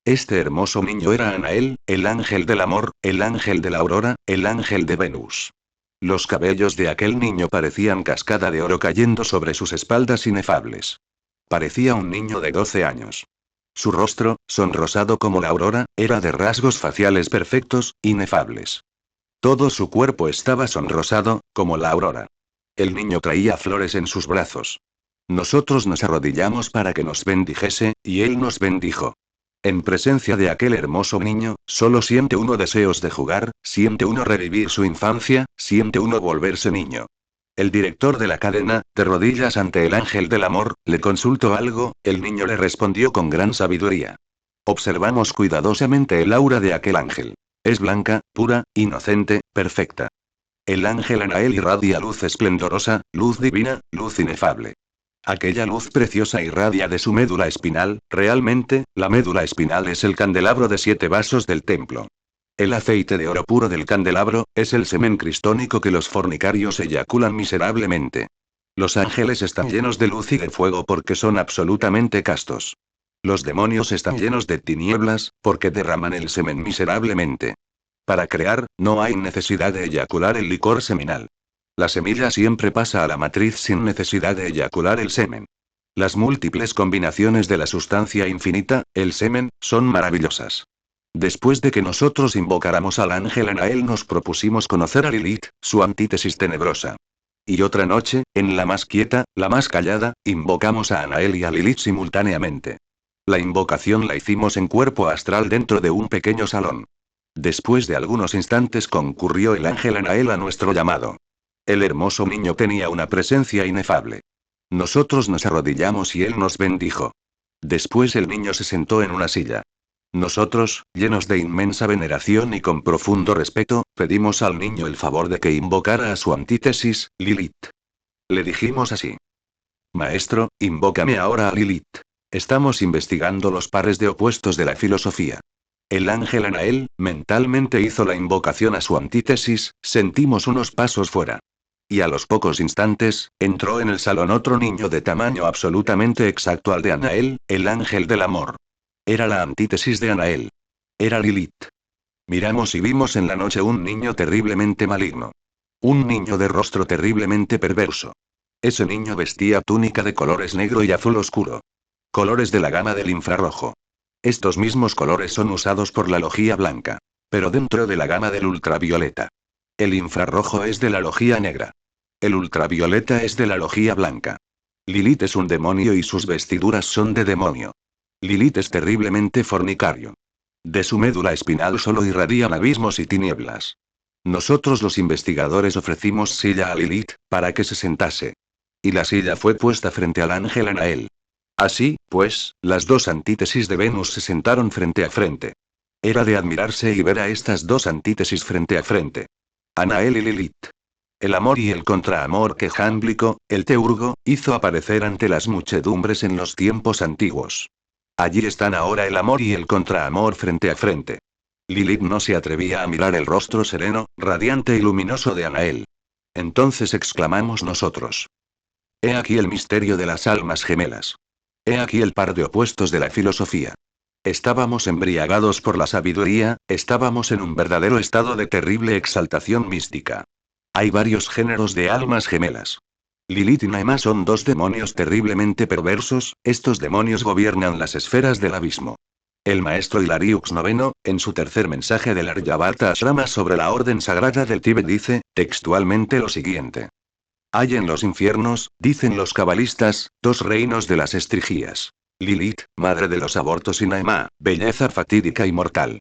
Este hermoso niño era Anael, el ángel del amor, el ángel de la aurora, el ángel de Venus. Los cabellos de aquel niño parecían cascada de oro cayendo sobre sus espaldas inefables. Parecía un niño de 12 años. Su rostro, sonrosado como la aurora, era de rasgos faciales perfectos, inefables. Todo su cuerpo estaba sonrosado, como la aurora. El niño traía flores en sus brazos. Nosotros nos arrodillamos para que nos bendijese, y él nos bendijo. En presencia de aquel hermoso niño, solo siente uno deseos de jugar, siente uno revivir su infancia, siente uno volverse niño. El director de la cadena, de rodillas ante el ángel del amor, le consultó algo, el niño le respondió con gran sabiduría. Observamos cuidadosamente el aura de aquel ángel. Es blanca, pura, inocente, perfecta. El ángel Anael irradia luz esplendorosa, luz divina, luz inefable. Aquella luz preciosa irradia de su médula espinal, realmente, la médula espinal es el candelabro de 7 vasos del templo. El aceite de oro puro del candelabro, es el semen cristónico que los fornicarios eyaculan miserablemente. Los ángeles están llenos de luz y de fuego porque son absolutamente castos. Los demonios están llenos de tinieblas, porque derraman el semen miserablemente. Para crear, no hay necesidad de eyacular el licor seminal. La semilla siempre pasa a la matriz sin necesidad de eyacular el semen. Las múltiples combinaciones de la sustancia infinita, el semen, son maravillosas. Después de que nosotros invocáramos al ángel Anael nos propusimos conocer a Lilith, su antítesis tenebrosa. Y otra noche, en la más quieta, la más callada, invocamos a Anael y a Lilith simultáneamente. La invocación la hicimos en cuerpo astral dentro de un pequeño salón. Después de algunos instantes concurrió el ángel Anael a nuestro llamado. El hermoso niño tenía una presencia inefable. Nosotros nos arrodillamos y él nos bendijo. Después el niño se sentó en una silla. Nosotros, llenos de inmensa veneración y con profundo respeto, pedimos al niño el favor de que invocara a su antítesis, Lilith. Le dijimos así. Maestro, invócame ahora a Lilith. Estamos investigando los pares de opuestos de la filosofía. El ángel Anael, mentalmente hizo la invocación a su antítesis, sentimos unos pasos fuera. Y a los pocos instantes, entró en el salón otro niño de tamaño absolutamente exacto al de Anael, el ángel del amor. Era la antítesis de Anael. Era Lilith. Miramos y vimos en la noche un niño terriblemente maligno. Un niño de rostro terriblemente perverso. Ese niño vestía túnica de colores negro y azul oscuro. Colores de la gama del infrarrojo. Estos mismos colores son usados por la logía blanca. Pero dentro de la gama del ultravioleta. El infrarrojo es de la logía negra. El ultravioleta es de la logía blanca. Lilith es un demonio y sus vestiduras son de demonio. Lilith es terriblemente fornicario. De su médula espinal solo irradian abismos y tinieblas. Nosotros los investigadores ofrecimos silla a Lilith, para que se sentase. Y la silla fue puesta frente al ángel Anael. Así, pues, las dos antítesis de Venus se sentaron frente a frente. Era de admirarse y ver a estas dos antítesis frente a frente. Anael y Lilith. El amor y el contraamor que Jámblico, el teurgo, hizo aparecer ante las muchedumbres en los tiempos antiguos. Allí están ahora el amor y el contraamor frente a frente. Lilith no se atrevía a mirar el rostro sereno, radiante y luminoso de Anael. Entonces exclamamos nosotros. He aquí el misterio de las almas gemelas. He aquí el par de opuestos de la filosofía. Estábamos embriagados por la sabiduría, estábamos en un verdadero estado de terrible exaltación mística. Hay varios géneros de almas gemelas. Lilith y Naima son dos demonios terriblemente perversos, estos demonios gobiernan las esferas del abismo. El maestro Hilariux IX, en su tercer mensaje del Aryabharta Ashrama sobre la orden sagrada del Tíbet dice, textualmente lo siguiente. Hay en los infiernos, dicen los cabalistas, dos reinos de las estrigías. Lilith, madre de los abortos y Naima, belleza fatídica y mortal.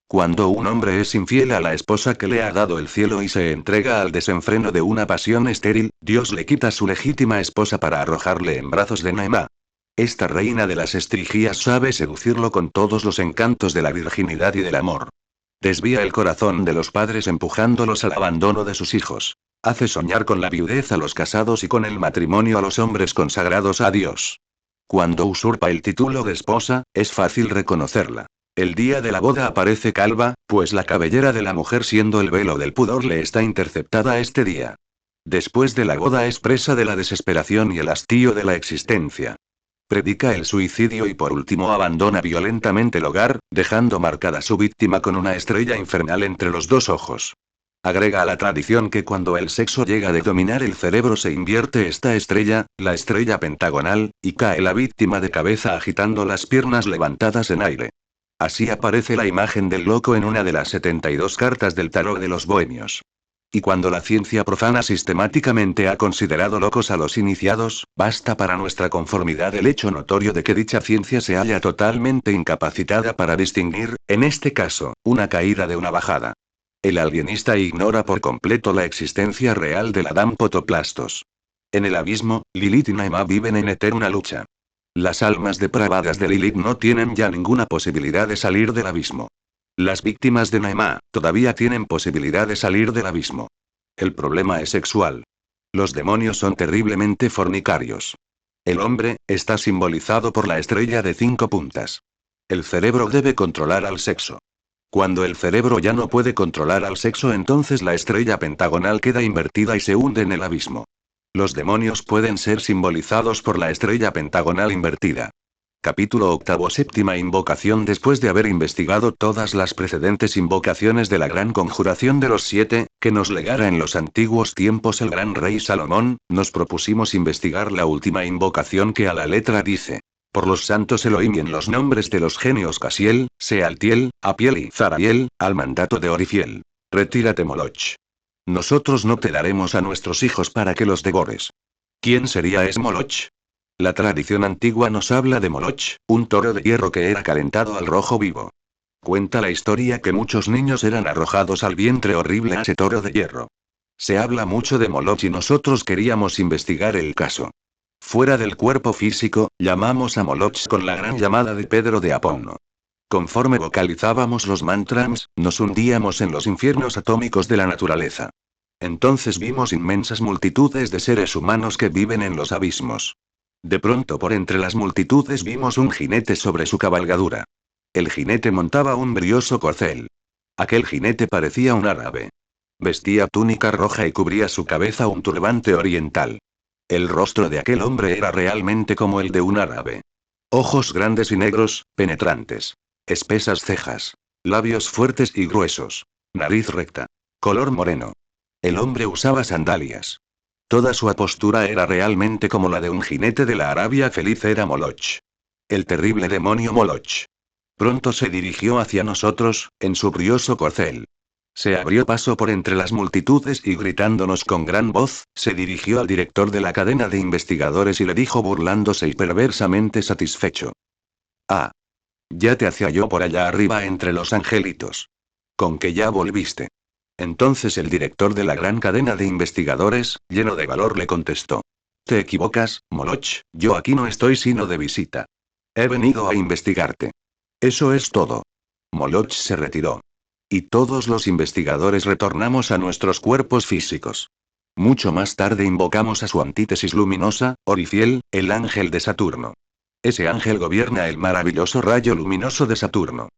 Cuando un hombre es infiel a la esposa que le ha dado el cielo y se entrega al desenfreno de una pasión estéril, Dios le quita su legítima esposa para arrojarle en brazos de Naima. Esta reina de las estrigías sabe seducirlo con todos los encantos de la virginidad y del amor. Desvía el corazón de los padres empujándolos al abandono de sus hijos. Hace soñar con la viudez a los casados y con el matrimonio a los hombres consagrados a Dios. Cuando usurpa el título de esposa, es fácil reconocerla. El día de la boda aparece calva, pues la cabellera de la mujer siendo el velo del pudor le está interceptada este día. Después de la boda es presa de la desesperación y el hastío de la existencia. Predica el suicidio y por último abandona violentamente el hogar, dejando marcada a su víctima con una estrella infernal entre los dos ojos. Agrega a la tradición que cuando el sexo llega de dominar el cerebro se invierte esta estrella, la estrella pentagonal, y cae la víctima de cabeza agitando las piernas levantadas en aire. Así aparece la imagen del loco en una de las 72 cartas del tarot de los bohemios. Y cuando la ciencia profana sistemáticamente ha considerado locos a los iniciados, basta para nuestra conformidad el hecho notorio de que dicha ciencia se halla totalmente incapacitada para distinguir, en este caso, una caída de una bajada. El alienista ignora por completo la existencia real del Adán Potoplastos. En el abismo, Lilith y Naima viven en eterna lucha. Las almas depravadas de Lilith no tienen ya ninguna posibilidad de salir del abismo. Las víctimas de Naima, todavía tienen posibilidad de salir del abismo. El problema es sexual. Los demonios son terriblemente fornicarios. El hombre, está simbolizado por la estrella de 5 puntas. El cerebro debe controlar al sexo. Cuando el cerebro ya no puede controlar al sexo, entonces la estrella pentagonal queda invertida y se hunde en el abismo. Los demonios pueden ser simbolizados por la estrella pentagonal invertida. Capítulo 8. Séptima invocación. Después de haber investigado todas las precedentes invocaciones de la gran conjuración de los 7, que nos legara en los antiguos tiempos el gran rey Salomón, nos propusimos investigar la última invocación que a la letra dice: por los santos Elohim y en los nombres de los genios Casiel, Sealtiel, Apiel y Zarabiel, al mandato de Orifiel. Retírate Moloch. Nosotros no te daremos a nuestros hijos para que los devores. ¿Quién sería Moloch? La tradición antigua nos habla de Moloch, un toro de hierro que era calentado al rojo vivo. Cuenta la historia que muchos niños eran arrojados al vientre horrible a ese toro de hierro. Se habla mucho de Moloch y nosotros queríamos investigar el caso. Fuera del cuerpo físico, llamamos a Moloch con la gran llamada de Pedro de Aponno. Conforme vocalizábamos los mantras, nos hundíamos en los infiernos atómicos de la naturaleza. Entonces vimos inmensas multitudes de seres humanos que viven en los abismos. De pronto por entre las multitudes vimos un jinete sobre su cabalgadura. El jinete montaba un brioso corcel. Aquel jinete parecía un árabe. Vestía túnica roja y cubría su cabeza un turbante oriental. El rostro de aquel hombre era realmente como el de un árabe. Ojos grandes y negros, penetrantes. Espesas cejas. Labios fuertes y gruesos. Nariz recta. Color moreno. El hombre usaba sandalias. Toda su postura era realmente como la de un jinete de la Arabia feliz. Era Moloch. El terrible demonio Moloch. Pronto se dirigió hacia nosotros, en su brioso corcel. Se abrió paso por entre las multitudes y gritándonos con gran voz, se dirigió al director de la cadena de investigadores y le dijo burlándose y perversamente satisfecho: ah. Ya te hacía yo por allá arriba entre los angelitos. ¿Con que ya volviste? Entonces el director de la gran cadena de investigadores, lleno de valor, le contestó: te equivocas, Moloch, yo aquí no estoy sino de visita. He venido a investigarte. Eso es todo. Moloch se retiró. Y todos los investigadores retornamos a nuestros cuerpos físicos. Mucho más tarde invocamos a su antítesis luminosa, Orifiel, el ángel de Saturno. Ese ángel gobierna el maravilloso rayo luminoso de Saturno.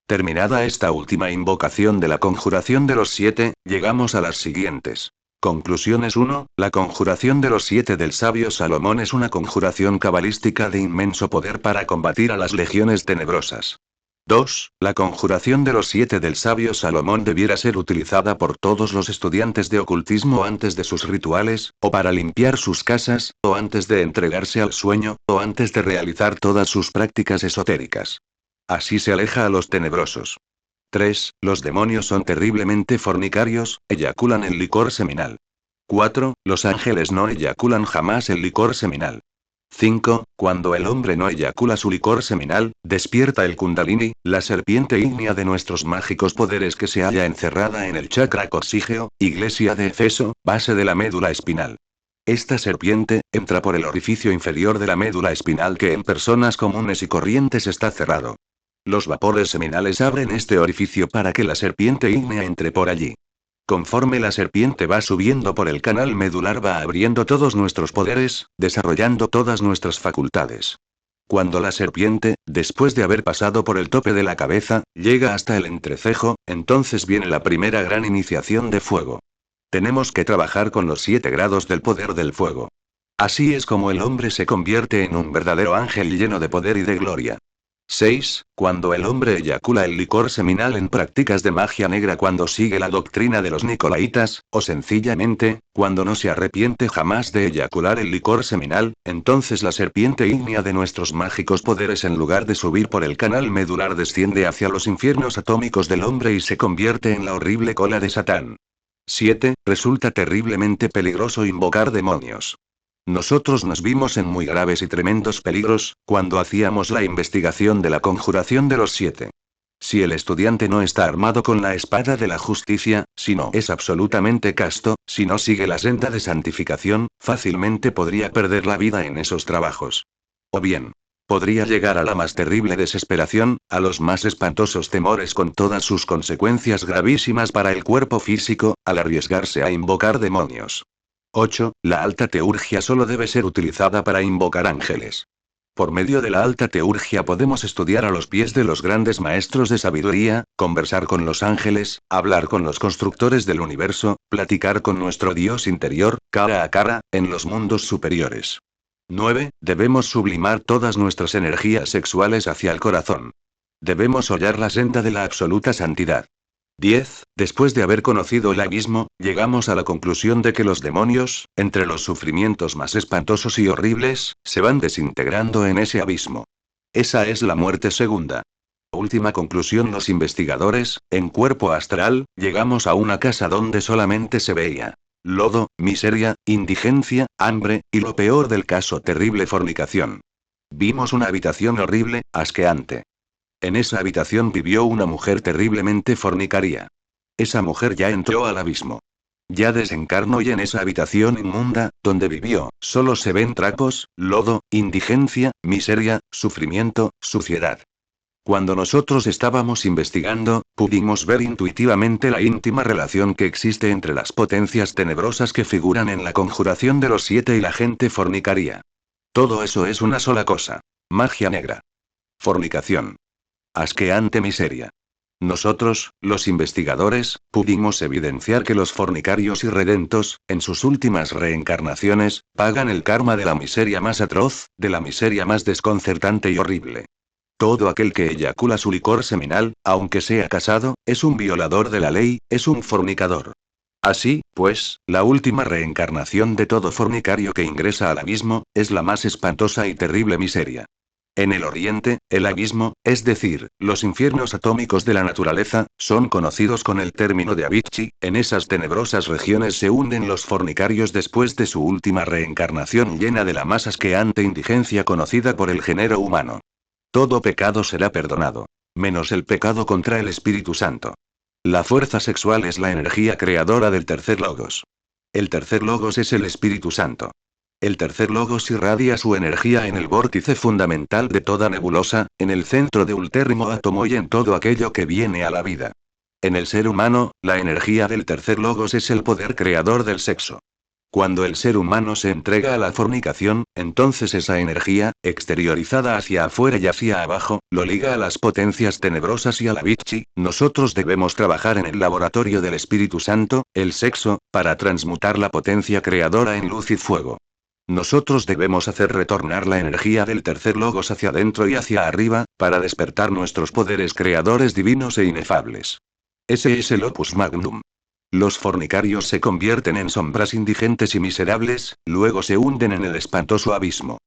Terminada esta última invocación de la conjuración de los 7, llegamos a las siguientes. Conclusiones 1. La conjuración de los 7 del sabio Salomón es una conjuración cabalística de inmenso poder para combatir a las legiones tenebrosas. 2. La conjuración de los 7 del sabio Salomón debiera ser utilizada por todos los estudiantes de ocultismo antes de sus rituales, o para limpiar sus casas, o antes de entregarse al sueño, o antes de realizar todas sus prácticas esotéricas. Así se aleja a los tenebrosos. 3. Los demonios son terriblemente fornicarios, eyaculan el licor seminal. 4. Los ángeles no eyaculan jamás el licor seminal. 5. Cuando el hombre no eyacula su licor seminal, despierta el Kundalini, la serpiente ígnea de nuestros mágicos poderes que se halla encerrada en el chakra corsígeo, iglesia de Efeso, base de la médula espinal. Esta serpiente entra por el orificio inferior de la médula espinal que en personas comunes y corrientes está cerrado. Los vapores seminales abren este orificio para que la serpiente ígnea entre por allí. Conforme la serpiente va subiendo por el canal medular va abriendo todos nuestros poderes, desarrollando todas nuestras facultades. Cuando la serpiente, después de haber pasado por el tope de la cabeza, llega hasta el entrecejo, entonces viene la primera gran iniciación de fuego. Tenemos que trabajar con los 7 grados del poder del fuego. Así es como el hombre se convierte en un verdadero ángel lleno de poder y de gloria. 6. Cuando el hombre eyacula el licor seminal en prácticas de magia negra cuando sigue la doctrina de los nicolaitas, o sencillamente, cuando no se arrepiente jamás de eyacular el licor seminal, entonces la serpiente ígnea de nuestros mágicos poderes en lugar de subir por el canal medular desciende hacia los infiernos atómicos del hombre y se convierte en la horrible cola de Satán. 7. Resulta terriblemente peligroso invocar demonios. Nosotros nos vimos en muy graves y tremendos peligros, cuando hacíamos la investigación de la conjuración de los 7. Si el estudiante no está armado con la espada de la justicia, si no es absolutamente casto, si no sigue la senda de santificación, fácilmente podría perder la vida en esos trabajos. O bien, podría llegar a la más terrible desesperación, a los más espantosos temores con todas sus consecuencias gravísimas para el cuerpo físico, al arriesgarse a invocar demonios. 8. La alta teurgia solo debe ser utilizada para invocar ángeles. Por medio de la alta teurgia podemos estudiar a los pies de los grandes maestros de sabiduría, conversar con los ángeles, hablar con los constructores del universo, platicar con nuestro Dios interior, cara a cara, en los mundos superiores. 9. Debemos sublimar todas nuestras energías sexuales hacia el corazón. Debemos hollar la senda de la absoluta santidad. 10. Después de haber conocido el abismo, llegamos a la conclusión de que los demonios, entre los sufrimientos más espantosos y horribles, se van desintegrando en ese abismo. Esa es la muerte segunda. Última conclusión: los investigadores, en cuerpo astral, llegamos a una casa donde solamente se veía lodo, miseria, indigencia, hambre, y lo peor del caso, terrible fornicación. Vimos una habitación horrible, asqueante. En esa habitación vivió una mujer terriblemente fornicaria. Esa mujer ya entró al abismo. Ya desencarnó y en esa habitación inmunda, donde vivió, solo se ven trapos, lodo, indigencia, miseria, sufrimiento, suciedad. Cuando nosotros estábamos investigando, pudimos ver intuitivamente la íntima relación que existe entre las potencias tenebrosas que figuran en la conjuración de los 7 y la gente fornicaria. Todo eso es una sola cosa: magia negra. Fornicación. Asqueante miseria. Nosotros, los investigadores, pudimos evidenciar que los fornicarios irredentos, en sus últimas reencarnaciones, pagan el karma de la miseria más atroz, de la miseria más desconcertante y horrible. Todo aquel que eyacula su licor seminal, aunque sea casado, es un violador de la ley, es un fornicador. Así, pues, la última reencarnación de todo fornicario que ingresa al abismo, es la más espantosa y terrible miseria. En el Oriente, el abismo, es decir, los infiernos atómicos de la naturaleza, son conocidos con el término de Avicii. En esas tenebrosas regiones se hunden los fornicarios después de su última reencarnación llena de la más asqueante indigencia conocida por el género humano. Todo pecado será perdonado, menos el pecado contra el Espíritu Santo. La fuerza sexual es la energía creadora del tercer logos. El tercer logos es el Espíritu Santo. El tercer logos irradia su energía en el vórtice fundamental de toda nebulosa, en el centro de ultérrimo átomo y en todo aquello que viene a la vida. En el ser humano, la energía del tercer logos es el poder creador del sexo. Cuando el ser humano se entrega a la fornicación, entonces esa energía, exteriorizada hacia afuera y hacia abajo, lo liga a las potencias tenebrosas y a la Vichy. Nosotros debemos trabajar en el laboratorio del Espíritu Santo, el sexo, para transmutar la potencia creadora en luz y fuego. Nosotros debemos hacer retornar la energía del tercer logos hacia adentro y hacia arriba, para despertar nuestros poderes creadores divinos e inefables. Ese es el opus magnum. Los fornicarios se convierten en sombras indigentes y miserables, luego se hunden en el espantoso abismo.